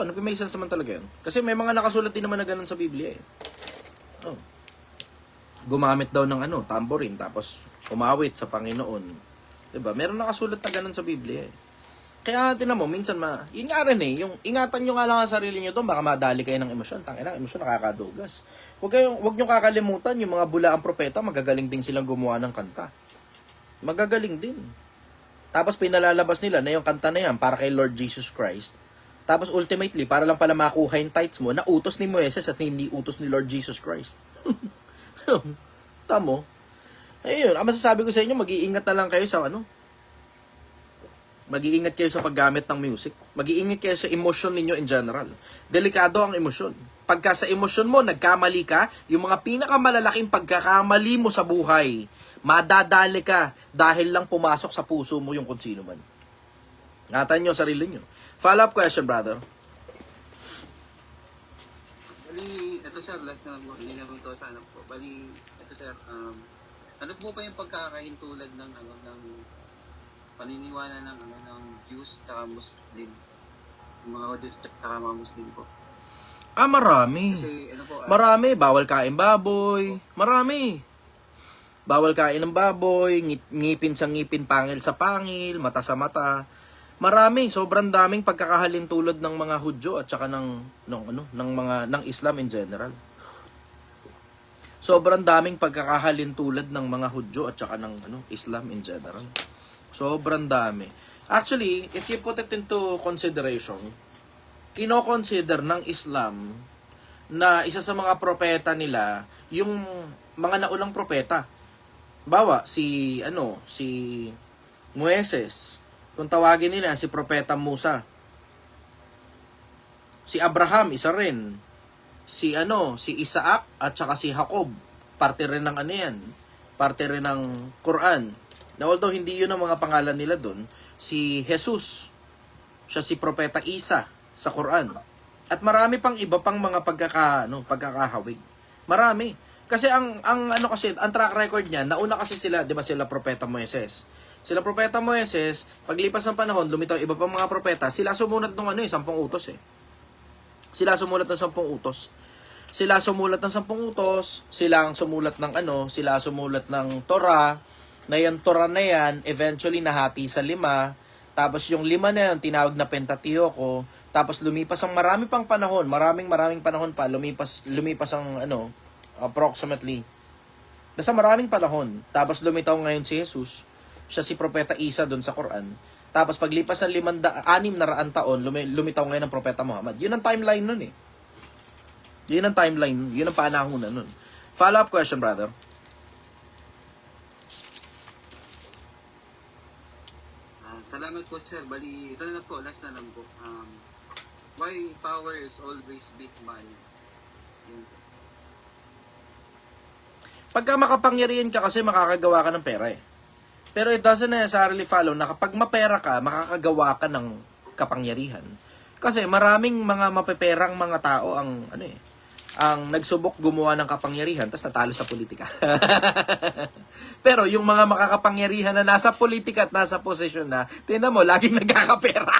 nag-make sense naman talaga yun. Kasi may mga nakasulat din naman na ganun sa Biblia eh. Gumamit daw ng tambourine, tapos umawit sa Panginoon. Diba? Meron nakasulat na ganun sa Biblia eh. Kaya tinan mo, minsan yun nga rin eh, yung ingatan nyo nga lang ang sarili nyo doon, baka madali kayo ng emosyon. Tangina, emosyon nakakadugas. Huwag nyo kakalimutan, yung mga bulaang propeta, magagaling din silang gumawa ng kanta. Magagaling din. Tapos pinalalabas nila na yung kanta na yan para kay Lord Jesus Christ. Tapos ultimately, para lang pala makuha yung tithes mo, na utos ni Moises at hindi utos ni Lord Jesus Christ. Tamo. Ayun, ang masasabi ko sa inyo, mag-iingat na lang kayo sa Mag-iingat kayo sa paggamit ng music. Mag-iingat kayo sa emotion ninyo in general. Delikado ang emosyon. Pagka sa emosyon mo, nagkamali ka, yung mga pinakamalalaking pagkakamali mo sa buhay, madadali ka dahil lang pumasok sa puso mo yung kung sino man. Ingatan nyo sarili nyo. Follow-up question, brother. Bali, ito sir, last na po, hindi naman to sana po. Bali, ito sir, ano po ba yung pagkakahintulad ng paniniwala ng Jews tsaka Muslim? Yung mga Jews tsaka mga Muslim po. Marami. Kasi ano po, Marami. Bawal kain baboy. Marami. Bawal kain ng baboy, ngipin sa ngipin, pangil sa pangil, mata sa mata. Marami, sobrang daming pagkakahalintulad ng mga Hudyo at saka ng Islam in general. Sobrang daming pagkakahalintulad ng mga Hudyo at saka ng Islam in general. Sobrang dami. Actually, if you put it into consideration, kino-consider ng Islam na isa sa mga propeta nila yung mga naunang propeta. Bawa si Moises, kung tawagin nila si propeta Musa. Si Abraham isa rin. Si Isaac at saka si Jacob, parte rin ng parte rin ng Quran. Na although hindi yun ang mga pangalan nila doon, si Jesus, siya si propeta Isa sa Quran. At marami pang iba pang mga pagkakahawig. Marami. Kasi ang track record niya, nauna kasi sila, 'di ba, sila propeta Moises. Sila propeta Moises, paglipas ng panahon, lumitaw iba pang mga propeta, sila sumulat ng 10 utos eh. Sila sumulat ng 10 utos. Sila sumulat ng 10 utos, silang sumulat ng sila sumulat ng Torah, na yung Torah na yan, eventually nahati sa 5, tapos yung 5 na yan, tinawag na Pentateuco, tapos lumipas ang marami pang panahon, maraming panahon pa, lumipas ang approximately, basta maraming panahon, tapos lumitaw ngayon si Jesus, siya si Propeta Isa doon sa Quran, tapos paglipas ng 600 taon, lumitaw ngayon ang Propeta Muhammad. Yun ang timeline nun eh. Yun ang timeline, yun ang panahonan nun. Follow-up question, brother. Salamat po sir, bali, ito na lang po, last na lang po. Why power is always beat money? Yun po. Pagka makapangyarihan ka kasi makakagawa ka ng pera eh. Pero it doesn't necessarily follow na kapag mapera ka, makakagawa ka ng kapangyarihan. Kasi maraming mga mapeperang mga tao ang nagsubok gumawa ng kapangyarihan tapos natalo sa politika. Pero yung mga makakapangyarihan na nasa politika at nasa posisyon na, tingnan mo, laging nagkakapera.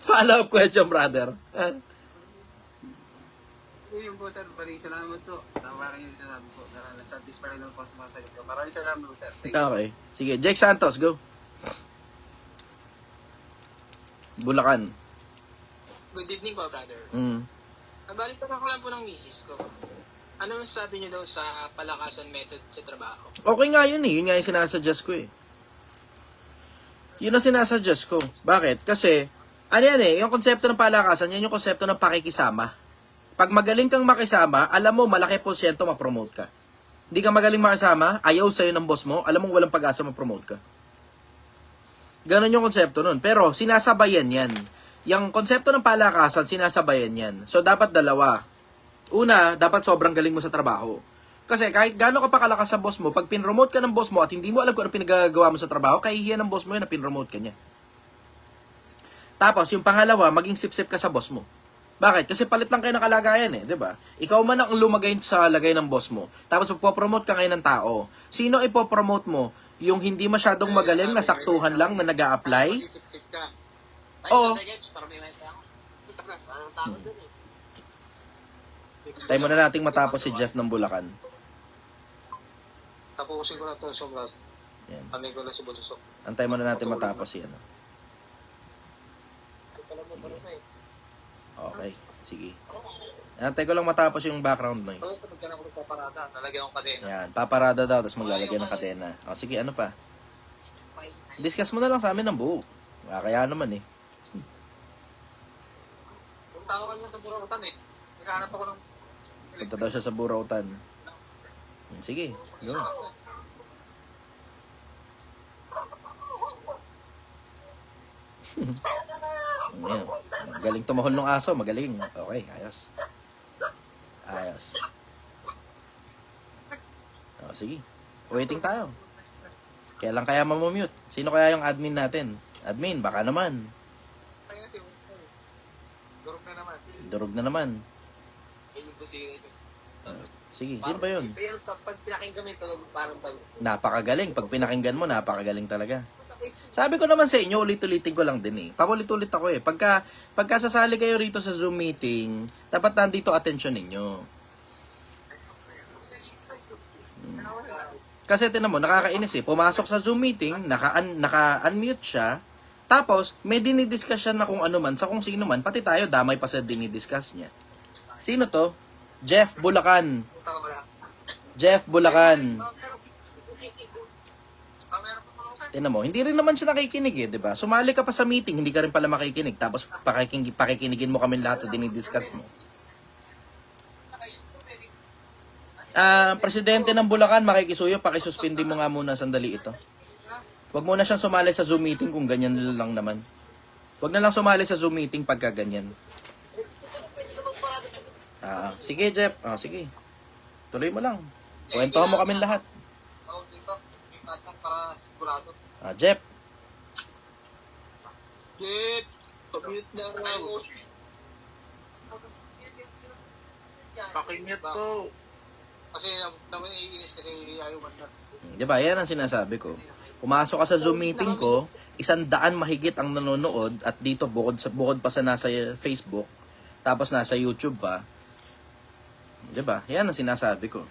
Follow-up question, brother. Yun po sir, bali, salamat po. Tama rin yung sinabi po. Satisfy lang po sa mga sagot ko. Maraming salamat po sir. Thank you. Okay. Sige, Jake Santos, go. Bulacan. Good evening po, brother. Nabalik pa lang po ng misis ko. Ano masasabi niyo daw sa palakasan method sa trabaho? Okay nga yun eh. Yun nga yung sinasuggest ko eh. Yun ang sinasuggest ko. Bakit? Kasi, yung konsepto ng palakasan, yan yung konsepto ng pakikisama. Pag magaling kang makisama, alam mo, malaki porsyento ma-promote ka. Hindi ka magaling makisama, ayaw sa'yo ng boss mo, alam mo walang pag-asa ma-promote ka. Ganon yung konsepto nun. Pero, sinasabayan yan. Yung konsepto ng palakasan, sinasabayan yan. So, dapat dalawa. Una, dapat sobrang galing mo sa trabaho. Kasi kahit gaano ka pa kalakas sa boss mo, pag pinromote ka ng boss mo at hindi mo alam kung ano pinagagawa mo sa trabaho, kahihiyan ng boss mo yun na pinromote ka niya. Tapos, yung pangalawa, maging sip-sip ka sa boss mo. Bakit? Kasi palit lang kayo ng kalagayan eh, di ba? Ikaw man ang lumagay sa lagay ng boss mo. Tapos magpo-promote ka ngayon ng tao. Sino ipo-promote mo? Yung hindi masyadong magaling, na saktuhan lang na nag-a-apply? Sip-sip ka. Oo. Tayo muna nating matapos si Jeff ng Bulacan. Tapusin ko na ito sa vlog. Yan. Kami ko na si Bunso. Antay muna natin matapos si Okay, sige. Antay ko lang matapos yung background noise. Pagka na ako nagpaparada, nalagyan ko kadena. Yan, paparada daw, tapos maglalagay ng kadena. O, sige, ano pa? Discuss mo na lang sa amin ng buo. Kaya naman eh. Kung tao kami ng burautan eh. Naghahanap ako ng... Punta daw siya sa Burautan. Sige, go. Ayan. Magaling tumahol ng aso, magaling. Okay, ayos. Ayos. O, sige. Waiting tayo. Kailan kaya mamamute? Sino kaya yung admin natin? Admin, baka naman. Durog na naman. Sige, sino ba yun? Pero pag pinakinggan mo yung tunog, parang balo. Napakagaling. Pag pinakinggan mo, napakagaling talaga. Sabi ko naman sa inyo, ulit-ulitin ko lang din eh. Paulit-ulit ako eh. Pagka sasali kayo rito sa Zoom meeting, dapat nandito attention ninyo. Kasi tinan mo, nakakainis eh. Pumasok sa Zoom meeting, naka-unmute siya, tapos may dinidiscuss siya na kung ano man, sa kung sino man, pati tayo, damay pa sa dinidiscuss niya. Sino to? Jeff Bulacan. Jeff Bulacan. Tinan mo, hindi rin naman siya nakikinig eh, di ba? Sumali ka pa sa meeting, hindi ka rin pala makikinig, tapos pakikinigin mo kami lahat sa dinidiscuss mo. Presidente ng Bulacan, makikisuyo, pakisuspindi mo nga muna sandali ito. Huwag muna siyang sumali sa Zoom meeting kung ganyan lang naman. Huwag na lang sumali sa Zoom meeting pagka ganyan. Sige, Jeff. Sige. Tuloy mo lang. Kwentuhan mo kami lahat. Jeff. Jeff, commute na ako. Pakimute ko. Kasi naman iinis kasi ayaw man na. Diba, yan ang sinasabi ko. Pumasok ka sa Zoom meeting ko, 100 mahigit ang nanonood at dito bukod pa sa nasa Facebook, tapos nasa YouTube pa. Diba? Yan ang sinasabi ko.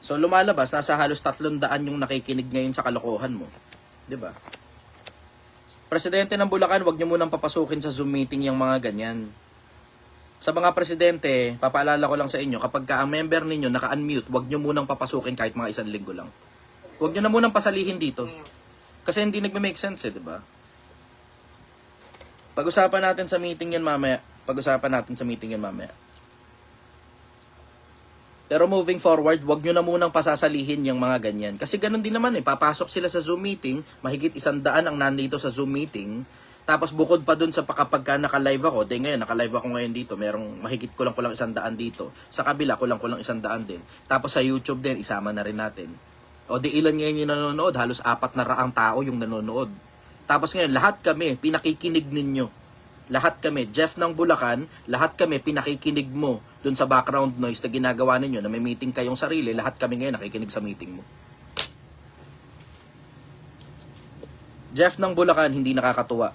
So lumalabas, nasa halos 300 yung nakikinig ngayon sa kalokohan mo. Diba? Presidente ng Bulacan, wag niyo munang papasukin sa Zoom meeting yung mga ganyan. Sa mga presidente, papaalala ko lang sa inyo, kapag ka ang member ninyo naka-unmute, wag niyo munang papasukin kahit mga 1 linggo lang. Wag niyo na munang pasalihin dito. Kasi hindi nagme-make sense eh, di ba? Pag-usapan natin sa meeting yan mamaya. Pero moving forward, wag nyo na munang pasasalihin yung mga ganyan. Kasi ganun din naman eh, papasok sila sa Zoom meeting, mahigit 100 ang nandito sa Zoom meeting, tapos bukod pa dun sa kapag naka-live ako, ngayon, naka-live ako ngayon dito, merong mahigit kulang 100 dito. Sa kabila, kulang 100 din. Tapos sa YouTube din, isama na rin natin. O di ilan ngayon yung nanonood, halos 400 tao yung nanonood. Tapos ngayon, lahat kami, pinakikinig ninyo. Lahat kami, Jeff ng Bulacan, lahat kami pinakikinig mo dun sa background noise na ginagawa ninyo na may meeting kayong sarili, lahat kami ngayon nakikinig sa meeting mo. Jeff ng Bulacan, hindi nakakatuwa.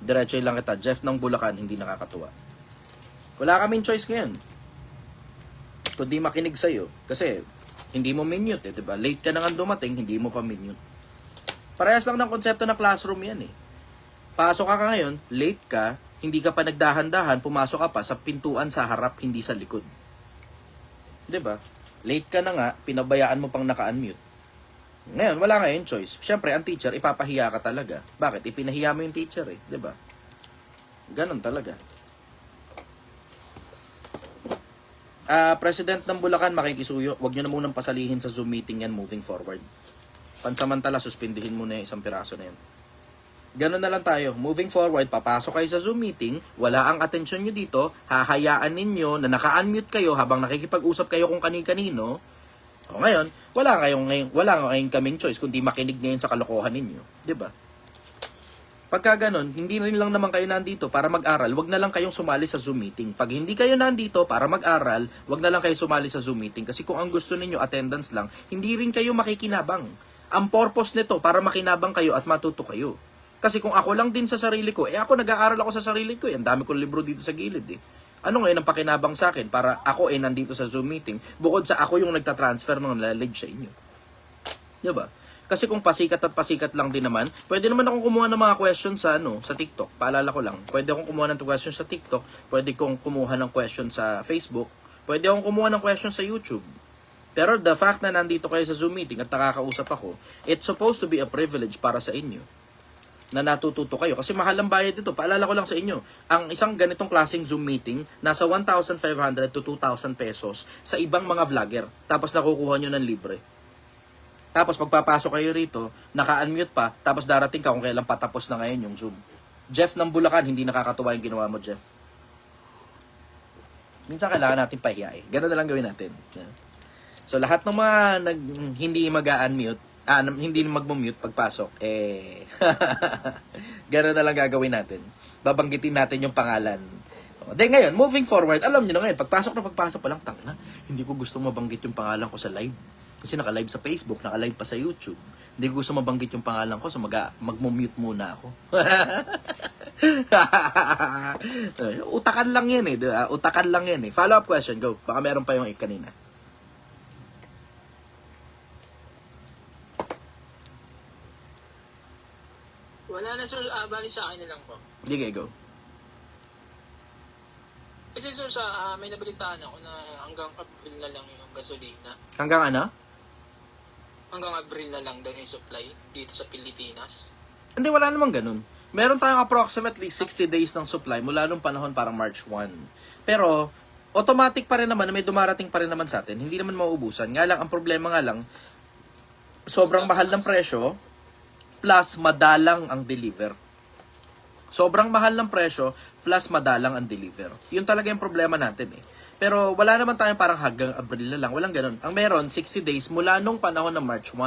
Diretso lang kita, Jeff ng Bulacan, hindi nakakatuwa. Wala kaming choice ngayon. Kundi makinig sa'yo. Kasi, hindi mo minute eh, diba? Late ka na nga dumating, hindi mo pa minute. Parehas lang ng konsepto ng classroom yan eh. Pasok ka ngayon, late ka, hindi ka pa nagdahan-dahan, pumasok ka pa sa pintuan sa harap, hindi sa likod. 'Di ba? Late ka na nga, pinabayaan mo pang naka-unmute. Ngayon, wala nga yung choice. Siyempre, ang teacher, ipapahiya ka talaga. Bakit? Ipinahiya mo yung teacher eh. 'Di ba? Ganon talaga. President ng Bulacan, makikisuyo. Huwag nyo na munang pasalihin sa Zoom meeting yan moving forward. Pansamantala, suspindihin mo na yung isang piraso na yan. Ganon na lang tayo. Moving forward, papasok kayo sa Zoom meeting, wala ang atensyon nyo dito, hahayaan ninyo na naka-unmute kayo habang nakikipag-usap kayo kung kani-kanino. O ngayon, wala ngayong kaming choice kundi makinig ngayon sa kalokohan ninyo. 'Di ba? Pagka ganon, hindi rin lang naman kayo nandito para mag-aral, wag na lang kayong sumali sa Zoom meeting. Pag hindi kayo nandito para mag-aral, wag na lang kayo sumali sa Zoom meeting. Kasi kung ang gusto ninyo, attendance lang, hindi rin kayo makikinabang. Ang purpose nito, para makinabang kayo at matuto kayo. Kasi kung ako lang din sa sarili ko, ako nag-aaral ako sa sarili ko. Ang dami kong libro dito sa gilid eh. Ano ngayon ang pakinabang sa akin para ako nandito sa Zoom meeting bukod sa ako yung nagtatransfer ng knowledge sa inyo. Diba? Kasi kung pasikat at pasikat lang din naman, pwede naman akong kumuha ng mga questions sa TikTok. Paalala ko lang, pwede akong kumuha ng questions sa TikTok, pwede kong kumuha ng questions sa Facebook, pwede akong kumuha ng questions sa YouTube. Pero the fact na nandito kayo sa Zoom meeting at nakakausap ako, it's supposed to be a privilege para sa inyo na natututo kayo. Kasi mahal ang bayad dito. Paalala ko lang sa inyo, ang isang ganitong klaseng Zoom meeting, nasa 1,500 to 2,000 pesos sa ibang mga vlogger. Tapos nakukuha nyo ng libre. Tapos pagpapasok kayo rito, naka-unmute pa, tapos darating ka kung kailan patapos na ngayon yung Zoom. Jeff ng Bulacan, hindi nakakatuwa yung ginawa mo, Jeff. Minsan kailangan natin pahiyain. Ganun na lang gawin natin. Yeah. So lahat ng mga hindi mag-unmute, hindi mag-mute pagpasok, gano'n na lang gagawin natin. Babanggitin natin yung pangalan. Then ngayon, moving forward, alam nyo na ngayon, pagpasok pa lang, tangina, hindi ko gusto mabanggit yung pangalan ko sa live. Kasi naka-live sa Facebook, naka-live pa sa YouTube. Hindi ko gusto mabanggit yung pangalan ko, so mag-mute muna ako. Utakan lang yan eh, diba? Utakan lang yan eh. Follow-up question, go. Baka meron pa yung kanina. Wala na, sir. Bali sa akin na lang po. Sige, go. Kasi, sir, may nabalitaan ako na hanggang April na lang yung gasolina. Hanggang ano? Hanggang April na lang daw yung supply dito sa Pilipinas. Hindi, wala namang ganun. Meron tayong approximately 60 days ng supply mula nung panahon parang March 1. Pero, automatic pa rin naman na may dumarating pa rin naman sa atin. Hindi naman mauubusan. Nga lang, ang problema nga lang, sobrang mahal ng presyo, plus madalang ang deliver. Sobrang mahal ng presyo, plus madalang ang deliver. Yun talaga yung problema natin eh. Pero wala naman tayong parang hanggang Abril na lang. Walang ganun. Ang meron, 60 days mula nung panahon ng March 1.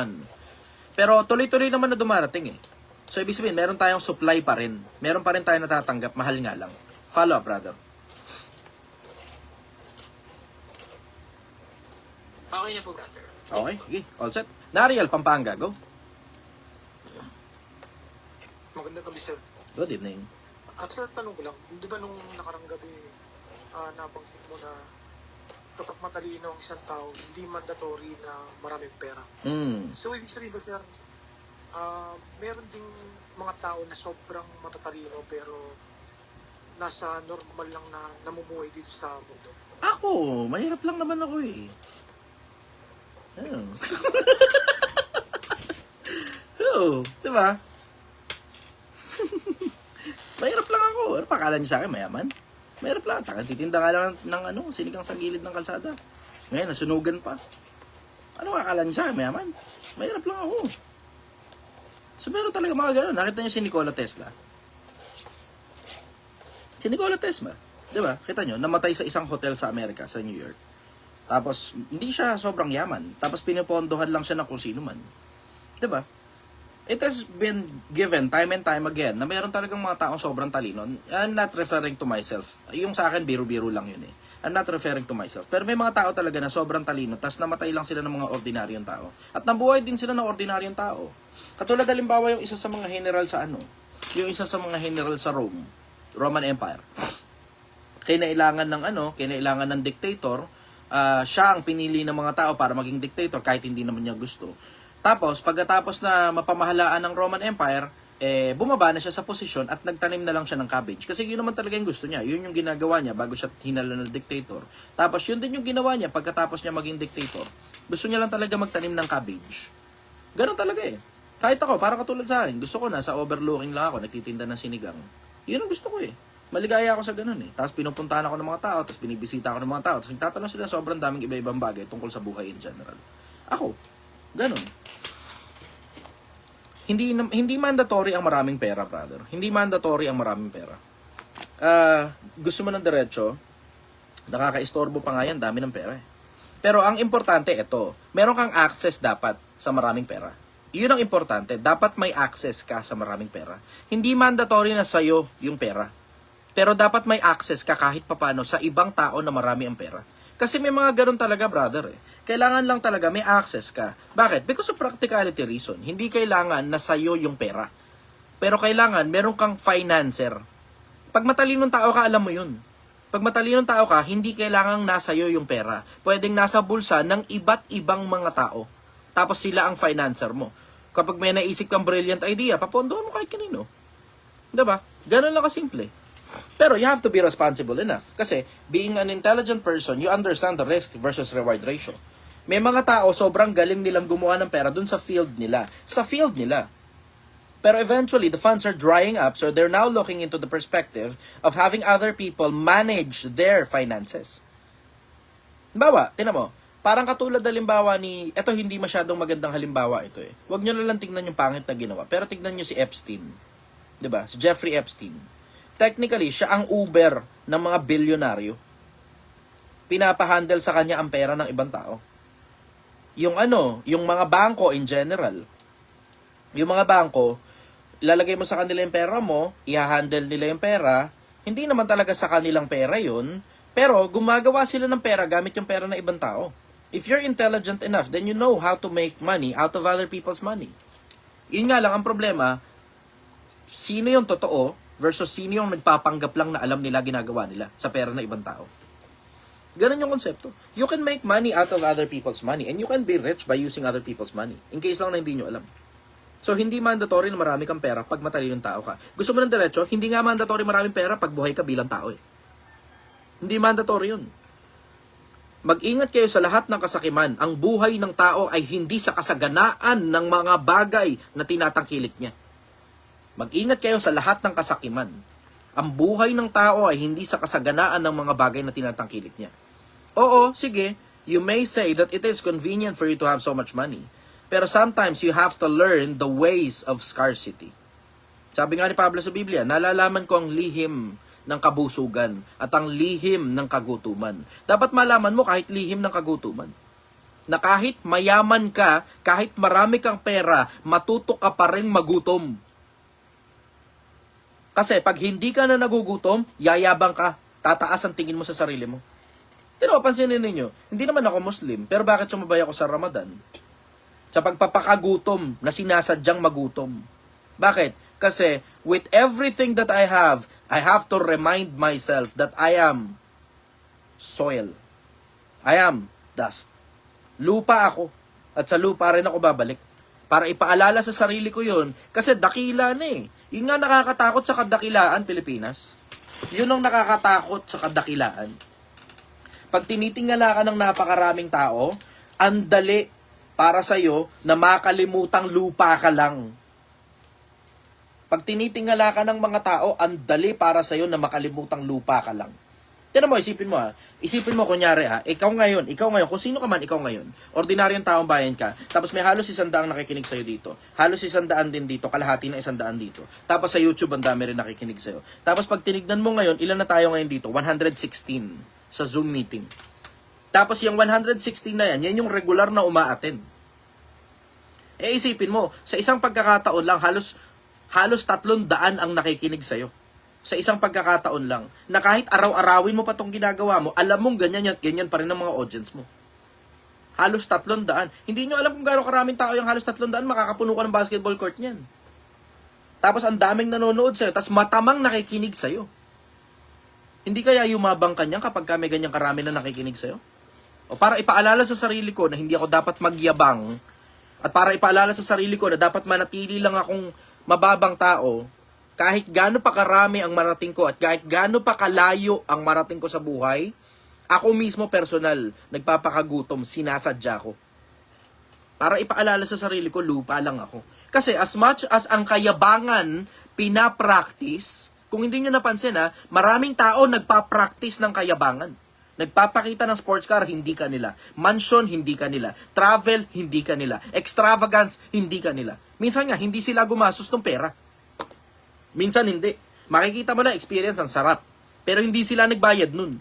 Pero tuloy-tuloy naman na dumarating eh. So, ibig sabihin, meron tayong supply pa rin. Meron pa rin tayong natatanggap. Mahal nga lang. Follow up, brother. Okay na po, brother. Okay, sige. All set. Nariel, Pampanga, go. Magandang gabi, sir. Good evening. At sir, tanong ko lang, di ba nung nakarang gabi, nabanggit mo na kapag matalino ang isang tao, hindi mandatory na maraming pera. So, ibig sabihin ba, sir, meron ding mga tao na sobrang matatalino pero nasa normal lang na namumuhay dito sa mundo? Ako, mahirap lang naman ako eh. Ayun. Oo, diba? Mahirap lang ako. Ano pa akala niyo sa akin, mayaman? Mahirap lang. Titinda ka lang ng sinigang sa gilid ng kalsada. Ngayon, nasunugan pa. Ano akala niyo sa akin, mayaman? Mahirap lang ako. So, meron talaga mga gano'n. Nakita niyo si Nikola Tesla? Si Nikola Tesla, di ba? Kita niyo, namatay sa isang hotel sa Amerika, sa New York. Tapos, hindi siya sobrang yaman. Tapos, pinipondohan lang siya ng kung sino man. Di ba? It has been given time and time again na meron talagang mga taong sobrang talino. I'm not referring to myself. Yung sa akin, biro-biro lang yun eh. I'm not referring to myself. Pero may mga tao talaga na sobrang talino, tas namatay lang sila ng mga ordinaryong tao. At nabuhay din sila ng ordinaryong tao. Katulad halimbawa yung isa sa mga general sa yung isa sa mga general sa Roman Empire. Kinailangan ng dictator, siya ang pinili ng mga tao para maging dictator kahit hindi naman niya gusto. Tapos, pagkatapos na mapamahalaan ng Roman Empire, bumaba na siya sa posisyon at nagtanim na lang siya ng cabbage. Kasi yun naman talaga yung gusto niya. Yun yung ginagawa niya bago siya hinala ng dictator. Tapos, yun din yung ginawa niya pagkatapos niya maging dictator. Gusto niya lang talaga magtanim ng cabbage. Ganon talaga eh. Kahit ako, parang katulad sa akin, gusto ko na sa overlooking lang ako, nagtitinda ng sinigang. Yun ang gusto ko eh. Maligaya ako sa ganun eh. Tapos pinupuntahan ako ng mga tao, tapos binibisita ako ng mga tao, tapos nagtatanong sila sobrang daming iba-ibang bagay tungkol sa buhay in general. Ako, ganun. Hindi mandatory ang maraming pera, brother. Hindi mandatory ang maraming pera. Gusto mo ng diretso, nakaka-istorbo pa nga yan, dami ng pera eh. Pero ang importante, ito, meron kang access dapat sa maraming pera. Yun ang importante, dapat may access ka sa maraming pera. Hindi mandatory na sa'yo yung pera. Pero dapat may access ka kahit papano sa ibang tao na marami ang pera. Kasi may mga ganun talaga, brother eh. Kailangan lang talaga may access ka. Bakit? Because of practicality reason. Hindi kailangan na sa'yo yung pera. Pero kailangan meron kang financer. Pag matalinong tao ka, alam mo yun. Pag matalinong tao ka, hindi kailangang nasa iyo yung pera. Pwedeng nasa bulsa ng iba't ibang mga tao. Tapos sila ang financer mo. Kapag may naisip kang brilliant idea, papondohan mo kahit kanino. Diba? Ganun lang kasimple. Pero you have to be responsible enough. Kasi being an intelligent person, you understand the risk versus reward ratio. May mga tao sobrang galing nilang gumawa ng pera dun sa field nila. Sa field nila. Pero eventually, the funds are drying up, so they're now looking into the perspective of having other people manage their finances. Bawa, tinan mo, Parang katulad halimbawa ni, eto hindi masyadong magandang halimbawa ito eh. Huwag nyo na lang tingnan yung pangit na ginawa. Pero tignan nyo si Epstein. 'Di ba? Si Jeffrey Epstein. Technically, siya ang Uber ng mga bilyonaryo. Pinapahandle sa kanya ang pera ng ibang tao. Yung mga bangko in general. Yung mga bangko, lalagay mo sa kanila yung pera mo, i-handle nila yung pera, hindi naman talaga sa kanilang pera yun, pero gumagawa sila ng pera gamit yung pera ng ibang tao. If you're intelligent enough, then you know how to make money out of other people's money. Yun nga lang ang problema, sino yung totoo versus sino yung nagpapanggap lang na alam nila ginagawa nila sa pera ng ibang tao. Ganun yung konsepto. You can make money out of other people's money and you can be rich by using other people's money. In case lang na hindi nyo alam. So, hindi mandatory na marami kang pera pag matalinong tao ka. Gusto mo ng diretso, hindi nga mandatory maraming pera pag buhay ka bilang tao eh. Hindi mandatory yun. Mag-ingat kayo sa lahat ng kasakiman. Ang buhay ng tao ay hindi sa kasaganaan ng mga bagay na tinatangkilik niya. Mag-ingat kayo sa lahat ng kasakiman. Ang buhay ng tao ay hindi sa kasaganaan ng mga bagay na tinatangkilik niya. Oo, sige, you may say that it is convenient for you to have so much money. Pero sometimes you have to learn the ways of scarcity. Sabi nga ni Pablo sa Biblia, nalalaman ko ang lihim ng kabusugan at ang lihim ng kagutuman. Dapat malaman mo kahit lihim ng kagutuman. Na kahit mayaman ka, kahit marami kang pera, matuto ka pa rin magutom. Kasi pag hindi ka na nagugutom, yayabang ka, tataas ang tingin mo sa sarili mo. Pero pansinin ninyo, hindi naman ako Muslim, pero bakit sumabay ako sa Ramadan? Sa pagpapakagutom na sinasadyang magutom. Bakit? Kasi with everything that I have to remind myself that I am soil. I am dust. Lupa ako. At sa lupa rin ako babalik. Para ipaalala sa sarili ko yun, kasi dakila na eh. Yun nga nakakatakot sa kadakilaan, Pilipinas. Yun ang nakakatakot sa kadakilaan. Pag tinitingala ka ng napakaraming tao, ang dali para sa'yo na makalimutang lupa ka lang. Pag tinitingala ka ng mga tao, ang dali para sa'yo na makalimutang lupa ka lang. Tinan mo, isipin mo Isipin mo, kunyari ikaw ngayon, kung sino ka man, ikaw ngayon, ordinaryong taong bayan ka, tapos may halos 100 nakikinig sa'yo dito, halos 100 din dito, kalahati na 100 dito, tapos sa YouTube, ang dami rin nakikinig sa'yo. Tapos pag tinignan mo ngayon, ilan na tayo ngayon dito? 116 sa Zoom meeting. Tapos yung 116 na yan yung regular na umaattend. Isipin mo, sa isang pagkakataon lang, halos 300 ang nakikinig sa'yo. Sa isang pagkakataon lang, na kahit araw-arawin mo pa itong ginagawa mo, alam mong ganyan at ganyan pa rin ang mga audience mo. Halos 300. Hindi nyo alam kung gaano karaming tao yung halos 300, makakapuno ka ng basketball court niyan. Tapos ang daming nanonood sa'yo, tapos matamang nakikinig sa'yo. Hindi kaya yumabang kanya kapag may ganyang karami na nakikinig sa'yo? O para ipaalala sa sarili ko na hindi ako dapat magyabang, at para ipaalala sa sarili ko na dapat manatili lang akong mababang tao, kahit gaano pa karami ang marating ko at kahit gaano pa kalayo ang marating ko sa buhay, ako mismo personal, nagpapakagutom, sinasadya ko. Para ipaalala sa sarili ko, lupa lang ako. Kasi as much as ang kayabangan pinapractice, kung hindi nyo napansin maraming tao nagpa-practice ng kayabangan. Nagpapakita ng sports car, hindi kanila. Mansion, hindi kanila. Travel, hindi kanila. Extravagance, hindi kanila. Minsan nga, hindi sila gumastos ng pera. Minsan hindi. Makikita mo na experience, ang sarap. Pero hindi sila nagbayad nun.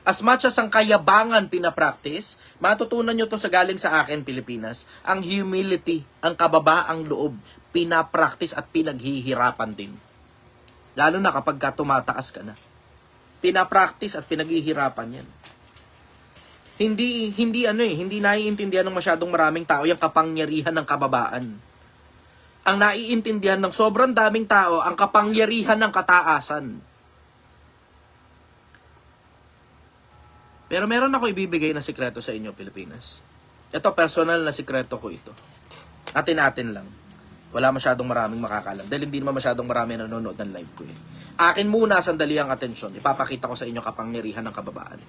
As much as ang kayabangan pinapractice, matutunan nyo to sa galing sa akin, Pilipinas, ang humility, ang kababaang loob, pinapractice at pinaghihirapan din. Lalo na kapag tumataas ka na. Pinapractice at pinaghihirapan yan. Hindi naiintindihan ng masyadong maraming tao yung kapangyarihan ng kababaan. Ang naiintindihan ng sobrang daming tao ang kapangyarihan ng kataasan. Pero meron ako ibibigay na sikreto sa inyo, Pilipinas. Ito, personal na sikreto ko ito. Atin-atin lang. Wala masyadong maraming makakalam. Dahil hindi naman masyadong marami nanonood ng live ko eh. Akin muna, sandali ang atensyon. Ipapakita ko sa inyo kapangyarihan ng kababaan.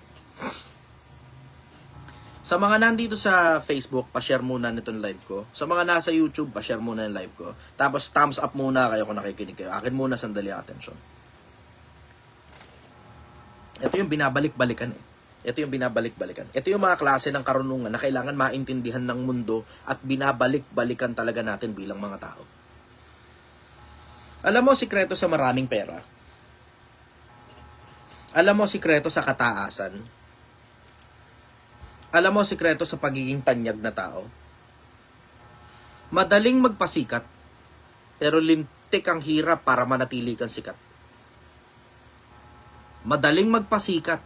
Sa mga nandito sa Facebook, pa-share muna nitong live ko. Sa mga nasa YouTube, pa-share muna yung live ko. Tapos thumbs up muna kayo kung nakikinig kayo. Akin muna, sandali ang atensyon. Ito yung binabalik-balikan eh. Ito yung binabalik-balikan. Ito yung mga klase ng karunungan na kailangan maintindihan ng mundo at binabalik-balikan talaga natin bilang mga tao. Alam mo, sikreto sa maraming pera. Alam mo, sikreto sa kataasan. Alam mo, sikreto sa pagiging tanyag na tao. Madaling magpasikat, pero lintik ang hirap para manatili kang sikat. Madaling magpasikat,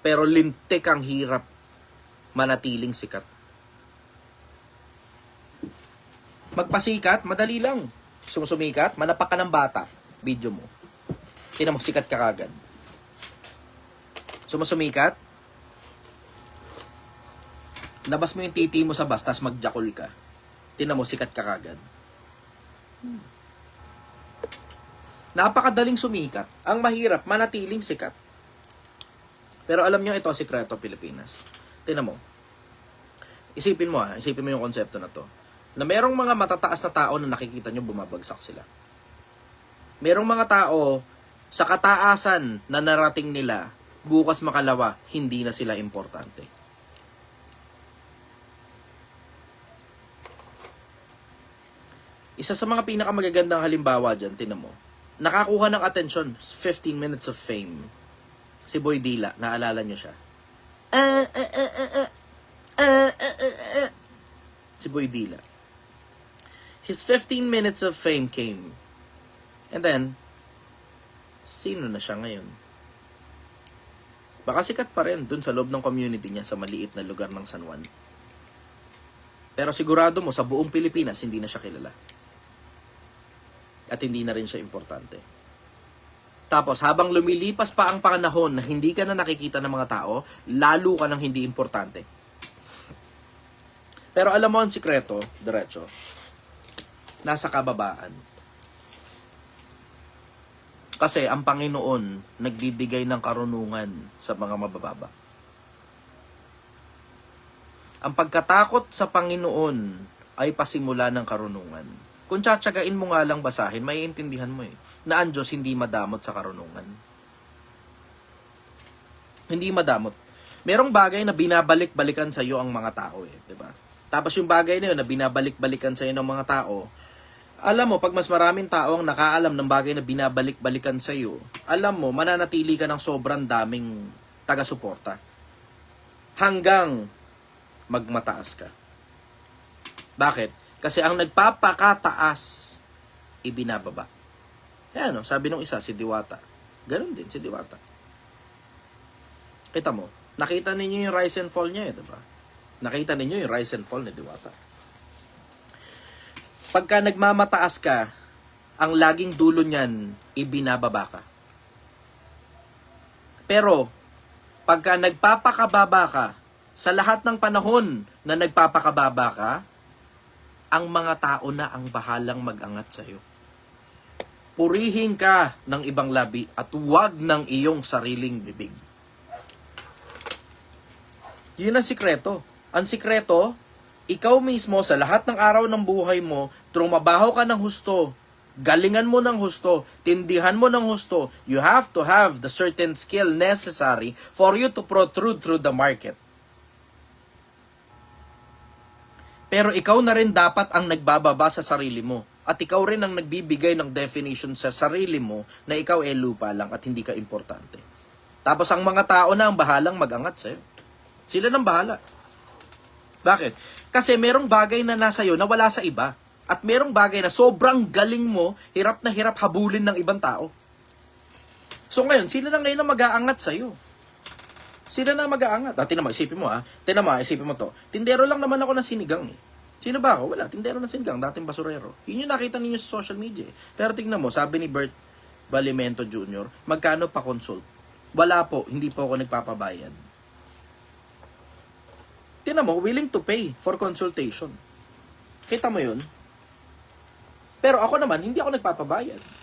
pero lintik ang hirap manatiling sikat. Magpasikat, madali lang. Sumusumikat, manapak ka ng bata. Video mo. Tingnan mo, sikat ka kagad. Sumusumikat, labas mo yung titi mo sa bus, tas magjakol ka. Tingnan mo, sikat ka kagad. Napakadaling sumikat. Ang mahirap, manatiling sikat. Pero alam nyo, ito, sikreto Pilipinas. Tingnan mo. Isipin mo yung konsepto na to. Na merong mga matataas na tao na nakikita nyo bumabagsak sila. Merong mga tao sa kataasan na narating nila, bukas makalawa, hindi na sila importante. Isa sa mga pinakamagagandang halimbawa dyan, tingnan mo. Nakakuha ng atensyon, 15 minutes of fame. Si Boy Dila, naalala nyo siya? Si Boy Dila. His 15 minutes of fame came. And then, sino na siya ngayon? Baka sikat pa rin dun sa loob ng community niya sa maliit na lugar ng San Juan. Pero sigurado mo, sa buong Pilipinas, hindi na siya kilala. At hindi na rin siya importante. Tapos, habang lumilipas pa ang panahon na hindi ka na nakikita ng mga tao, lalo ka nang hindi importante. Pero alam mo ang sikreto, diretso, nasa kababaan. Kasi ang Panginoon nagbibigay ng karunungan sa mga mabababa. Ang pagkatakot sa Panginoon ay pasimula ng karunungan. Kung tsatsagain mo nga lang basahin, maiintindihan mo na ang Diyos hindi madamot sa karunungan. Hindi madamot. Merong bagay na binabalik-balikan sa iyo ang mga tao, diba? Tapos yung bagay na yun na binabalik-balikan sa iyo ng mga tao, alam mo, pag mas maraming tao ang nakaalam ng bagay na binabalik-balikan sa iyo, alam mo, mananatili ka ng sobrang daming taga-suporta. Hanggang magmataas ka. Bakit? Kasi ang nagpapakataas, ibinababa. Yan, sabi nung isa, si Diwata. Ganun din, si Diwata. Kita mo, nakita ninyo yung rise and fall niya, diba? Nakita ninyo yung rise and fall ni Diwata. Pagka nagmamataas ka, ang laging dulo niyan, ibinababa ka. Pero, pagka nagpapakababa ka, sa lahat ng panahon na nagpapakababa ka, ang mga tao na ang bahalang mag-angat sa iyo. Purihin ka ng ibang labi at huwag ng iyong sariling bibig. Yun ang sikreto. Ang sikreto, ikaw mismo sa lahat ng araw ng buhay mo, trumabaho ka ng husto, galingan mo ng husto, tindihan mo ng husto, you have to have the certain skill necessary for you to protrude through the market. Pero ikaw na rin dapat ang nagbababa sa sarili mo. At ikaw rin ang nagbibigay ng definition sa sarili mo na ikaw lupa lang at hindi ka importante. Tapos ang mga tao na ang bahalang mag-angat sa'yo. Sila nang bahala. Bakit? Kasi merong bagay na nasa iyo na wala sa iba. At merong bagay na sobrang galing mo, hirap na hirap habulin ng ibang tao. So ngayon, sila na ngayon ang mag-aangat sa'yo. Sila na mag-aangat. Tinan mo, isipin mo to. Tindero lang naman ako ng sinigang Sino ba ako? Wala, tindero ng sinigang, dating basurero. Yun yung nakita ninyo sa social media Pero tingnan mo, sabi ni Bert Balimento Jr., magkano pa consult? Wala po, hindi po ako nagpapabayad. Tingnan mo, willing to pay for consultation. Kita mo yun? Pero ako naman, hindi ako nagpapabayad.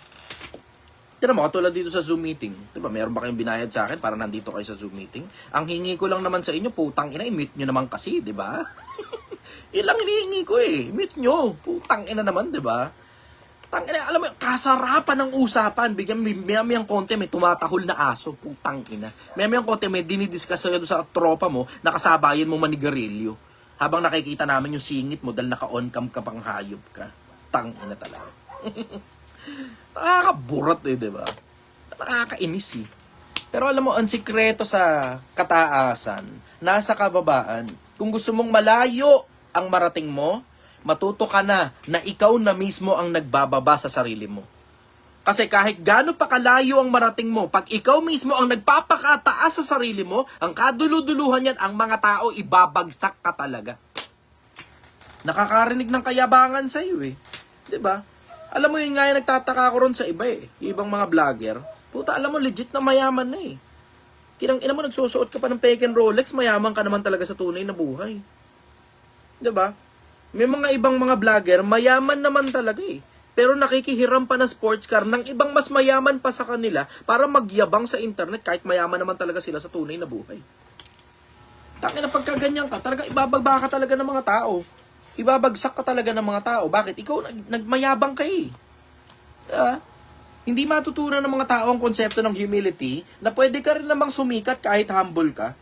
Tignan mo, katulad dito sa Zoom meeting. Diba, meron ba kayong binayad sa akin para nandito kayo sa Zoom meeting? Ang hingi ko lang naman sa inyo, putang ina, i-meet nyo naman kasi, di ba? Ilang hinihingi ko meet nyo. Putang ina naman, di ba? Tangina, alam mo, kasarapan ng usapan. Bigyan may konti, may tumatahol na aso. Putang ina. May konti, may dinidiscuss ka doon sa tropa mo, nakasabayan mo manigarilyo. Habang nakikita namin yung singit mo dahil naka-on cam ka pang hayop ka. Tangina talaga. Nakakaburat eh, di ba? Nakakainis eh. Pero alam mo, ang sikreto sa kataasan, nasa kababaan. Kung gusto mong malayo ang marating mo, matuto ka na ikaw na mismo ang nagbababa sa sarili mo. Kasi kahit gaano pa kalayo ang marating mo, pag ikaw mismo ang nagpapakataas sa sarili mo, ang kaduluduluhan yan, ang mga tao, ibabagsak ka talaga. Nakakarinig ng kayabangan sa iyo eh. 'Di ba? Alam mo yun nga yung nagtataka ko ron sa iba eh. Ibang mga vlogger. Puta, alam mo, legit na mayaman na eh. Kinang ina mo, nagsusuot ka pa ng Pekin Rolex, mayaman ka naman talaga sa tunay na buhay. 'Di ba? May mga ibang mga vlogger, mayaman naman talaga eh. Pero nakikihiram pa ng sports car ng ibang mas mayaman pa sa kanila para magyabang sa internet kahit mayaman naman talaga sila sa tunay na buhay. Tangina, pagka ganyan ka, talaga ibababa ka talaga ng mga tao. Ibabagsak ka talaga ng mga tao. Bakit? Ikaw, nagmayabang ka eh. Hindi matutunan ng mga tao ang konsepto ng humility na pwede ka rin namang sumikat kahit humble ka.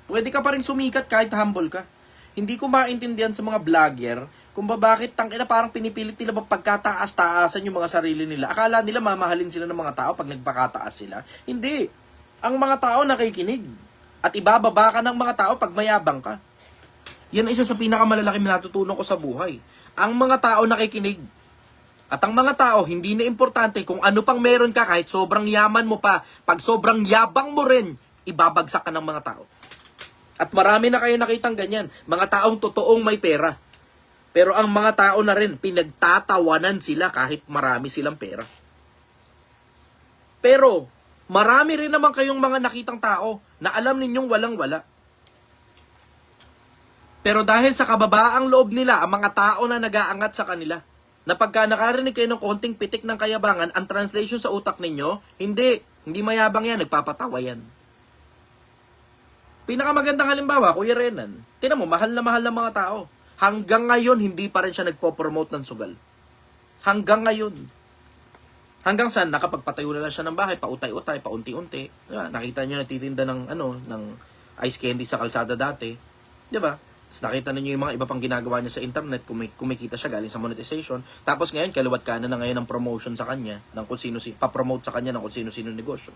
Pwede ka pa rin sumikat kahit humble ka. Hindi ko maintindihan sa mga vlogger kung bakit tangina parang pinipilit nila pagkataas-taasan yung mga sarili nila. Akala nila mamahalin sila ng mga tao pag nagpakataas sila. Hindi. Ang mga tao nakikinig. At ibababa ka ng mga tao pag mayabang ka. Yan isa sa pinakamalalaking natutunan ko sa buhay. Ang mga tao nakikinig. At ang mga tao, hindi na importante kung ano pang meron ka kahit sobrang yaman mo pa. Pag sobrang yabang mo rin, ibabagsak ka ng mga tao. At marami na kayo nakitang ganyan. Mga taong totoong may pera. Pero ang mga tao na rin, pinagtatawanan sila kahit marami silang pera. Pero, marami rin naman kayong mga nakitang tao na alam ninyong walang-wala. Pero dahil sa kababaang loob nila, ang mga tao na nag-aangat sa kanila, na pagka nakarinig kayo ng konting pitik ng kayabangan, ang translation sa utak ninyo, hindi mayabang yan, nagpapatawa yan. Pinakamagandang halimbawa, Kuya Renan, tinan mo, mahal na mga tao. Hanggang ngayon, hindi pa rin siya nagpo-promote ng sugal. Hanggang ngayon. Hanggang saan, nakapagpatayo na lang siya ng bahay, pautay-utay, paunti-unti. Diba? Nakita nyo natitinda ng ice candy sa kalsada dati. Diba? Tapos nakita ninyo yung mga iba pang ginagawa niya sa internet, kumikita siya galing sa monetization. Tapos ngayon, kaliwat kanan na ngayon ng promotion sa kanya, ng kung sino, pa-promote sa kanya ng kung sino-sino negosyo.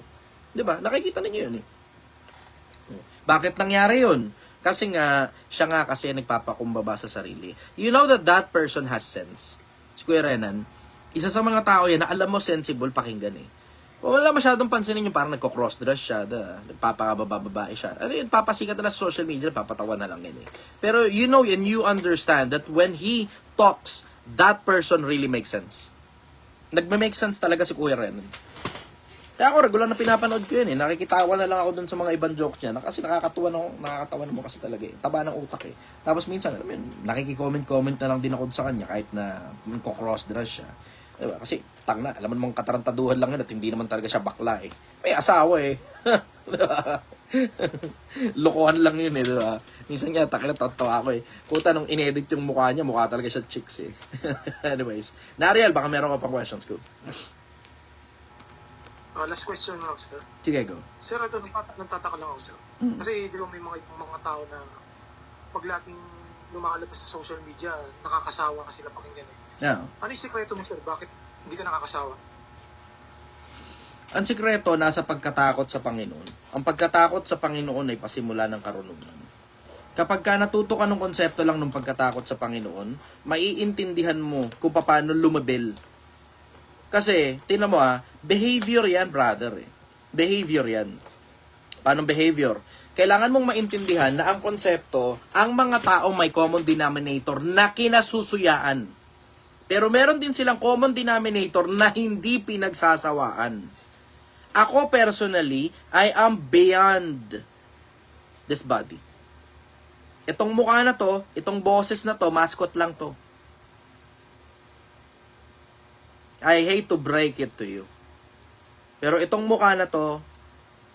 Diba? Nakikita ninyo yun eh. Bakit nangyari yun? Kasi nga, siya nga kasi nagpapakumbaba sa sarili. You know that person has sense. Si Kuya Renan, isa sa mga tao yan na alam mo sensible pakinggan eh. Wala masyadong pansinin yung parang nagko-cross-dress siya, nagpapakababa-babae siya. Ano yun, papasikat na sa social media, papatawa na lang yun eh. Pero you know and you understand that when he talks, that person really makes sense. Nagme-make sense talaga si Kuya Renan. Kaya ako, regular na pinapanood ko yun eh. Nakikitawa na lang ako dun sa mga ibang jokes niya. Kasi nakakatawa mo kasi talaga eh. Taba ng utak eh. Tapos minsan, alam mo yun, nakikicomment na lang din ako sa kanya kahit na nagko-cross-dress siya. Diba? Kasi, tang na, alam mo namang katarantaduhan lang yun at hindi naman talaga siya bakla eh. May asawa eh. Diba? Lokohan lang yun eh, diba? Minsan nga, tatawa ako eh. Puta, nung inedit yung mukha niya, mukha talaga siya chicks eh. Anyways, Nariel, baka meron ka pang questions ko. Last question lang, sir. Sige, go. Sir, ito, nagtataka lang ako, sir. Kasi, di ba may mga tao na pag laging lumalabas sa social media, nakakasawa kasi sila pakinggan eh. Yeah. Ano yung sikreto mo, sir? Bakit hindi ka nakakasawa? Ang sikreto nasa pagkatakot sa Panginoon. Ang pagkatakot sa Panginoon ay pasimula ng karunungan. Kapag ka natuto ka ng konsepto lang ng pagkatakot sa Panginoon, maiintindihan mo kung paano lumabel. Kasi, tingnan mo behavior yan, brother eh. Behavior yan. Paano behavior? Kailangan mong maintindihan na ang konsepto, ang mga tao may common denominator na kinasusuyaan. Pero meron din silang common denominator na hindi pinagsasawaan. Ako personally, I am beyond this body. Itong mukha na to, itong boses na to, mascot lang to. I hate to break it to you. Pero itong mukha na to,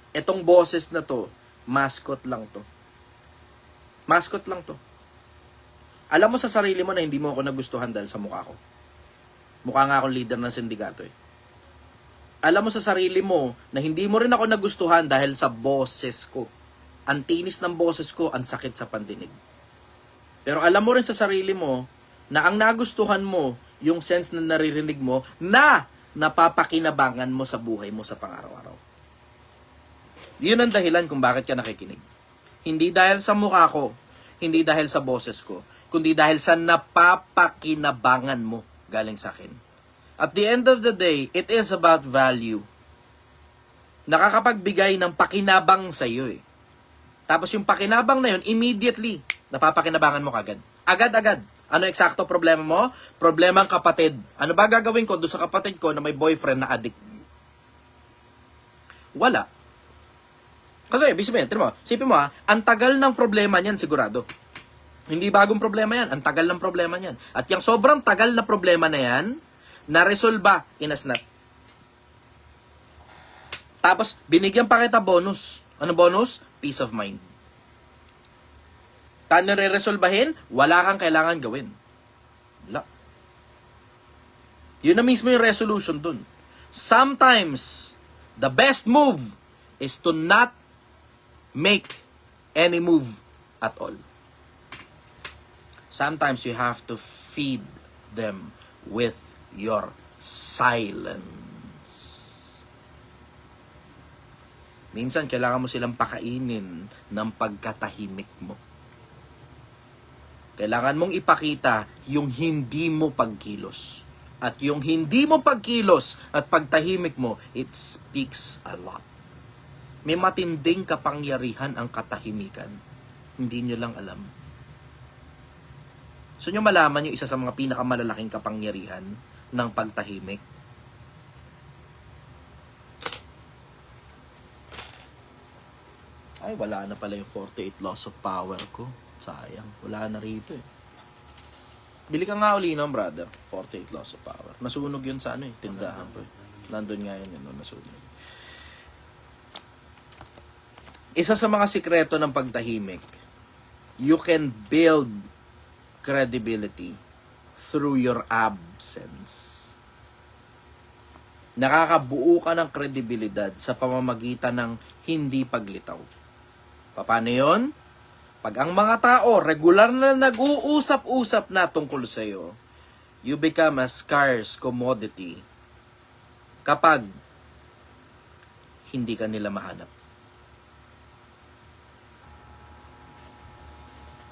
itong boses na to, mascot lang to. Mascot lang to. Alam mo sa sarili mo na hindi mo ako nagustuhan dahil sa mukha ko. Mukha nga akong leader ng sindikato eh. Alam mo sa sarili mo na hindi mo rin ako nagustuhan dahil sa boses ko. Ang tinis ng boses ko, ang sakit sa pandinig. Pero alam mo rin sa sarili mo na ang nagustuhan mo, yung sense na naririnig mo, na napapakinabangan mo sa buhay mo sa pang-araw-araw. Yun ang dahilan kung bakit ka nakikinig. Hindi dahil sa mukha ko, hindi dahil sa boses ko, kundi dahil sa napapakinabangan mo galing sa akin. At the end of the day, it is about value. Nakakapagbigay ng pakinabang sa iyo eh. Tapos yung pakinabang na yun, immediately, napapakinabangan mo kagad. Agad-agad. Ano eksakto problema mo? Problema ang kapatid. Ano ba gagawin ko doon sa kapatid ko na may boyfriend na addict? Wala. Kasi, ibig sabihin, sipin mo ang tagal ng problema niyan sigurado. Hindi bagong problema yan. Ang tagal ng problema niyan. At yung sobrang tagal na problema na yan, na-resolba in a snap. Tapos, binigyan pa kita bonus. Ano bonus? Peace of mind. Paano re-resolbahin? Wala kang kailangan gawin. Wala. Yun na mismo yung resolution dun. Sometimes, the best move is to not make any move at all. Sometimes you have to feed them with your silence. Minsan, kailangan mo silang pakainin ng pagkatahimik mo. Kailangan mong ipakita yung hindi mo pagkilos. At yung hindi mo pagkilos at pagtahimik mo, it speaks a lot. May matinding kapangyarihan ang katahimikan. Hindi nyo lang alam. So nyo malaman yung isa sa mga pinakamalalaking kapangyarihan ng pagtahimik. Ay, wala na pala yung 48 laws of power ko. Sayang, wala na rito eh. Bili ka nga uli ng brother, 48 laws of power. Nasunog yun sa tindahan ko eh. Nandun nga yun, nasunog. Isa sa mga sikreto ng pagtahimik, you can build credibility through your absence. Nakakabuo ka ng kredibilidad sa pamamagitan ng hindi paglitaw. Paano yun? Pag ang mga tao regular na nag-uusap-usap na tungkol sa iyo, you become a scarce commodity kapag hindi ka nila mahanap.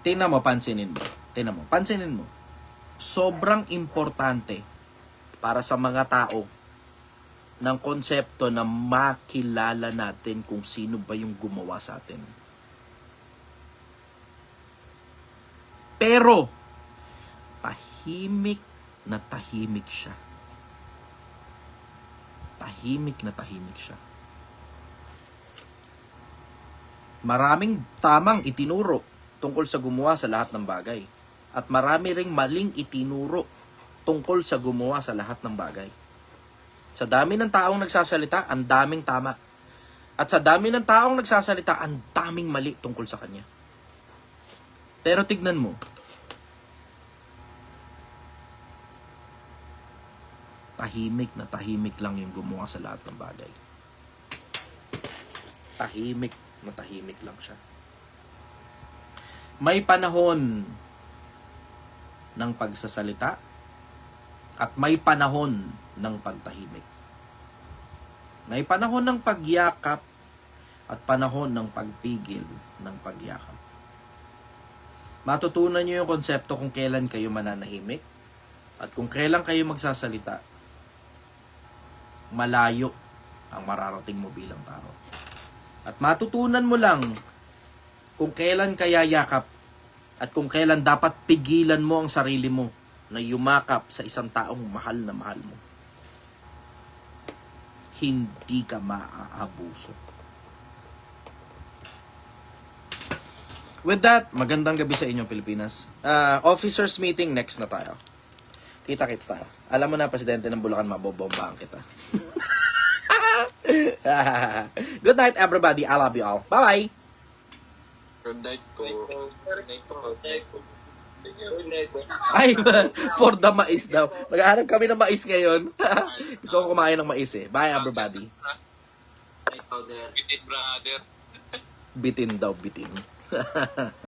Tingnan mo, pansinin mo. Sobrang importante para sa mga tao ng konsepto na makilala natin kung sino ba yung gumawa sa atin. Pero, tahimik na tahimik siya. Tahimik na tahimik siya. Maraming tamang itinuro tungkol sa gumawa sa lahat ng bagay. At marami ring maling itinuro tungkol sa gumawa sa lahat ng bagay. Sa dami ng taong nagsasalita, ang daming tama. At sa dami ng taong nagsasalita, ang daming mali tungkol sa kanya. Pero tignan mo, tahimik lang yung gumawa sa lahat ng bagay. Tahimik lang siya. May panahon ng pagsasalita at may panahon ng pagtahimik. May panahon ng pagyakap at panahon ng pagpigil ng pagyakap. Matutunan nyo yung konsepto kung kailan kayo mananahimik at kung kailan kayo magsasalita. Malayo ang mararating mo bilang tao. At matutunan mo lang kung kailan kaya yakap at kung kailan dapat pigilan mo ang sarili mo na yumakap sa isang taong mahal na mahal mo. Hindi ka maaabuso. With that, magandang gabi sa inyo, Pilipinas. Officers meeting, next na tayo. Kita-kits tayo. Alam mo na, Presidente ng Bulacan, mabobombahan kita. Good night, everybody. I love you all. Bye-bye! Good night po. Good night po. Ay, for the mais daw. Maghahanap kami ng mais ngayon. Gusto ko kumain ng mais eh. Bye, everybody. Powder. Bitin, brother. Bitin daw, bitin.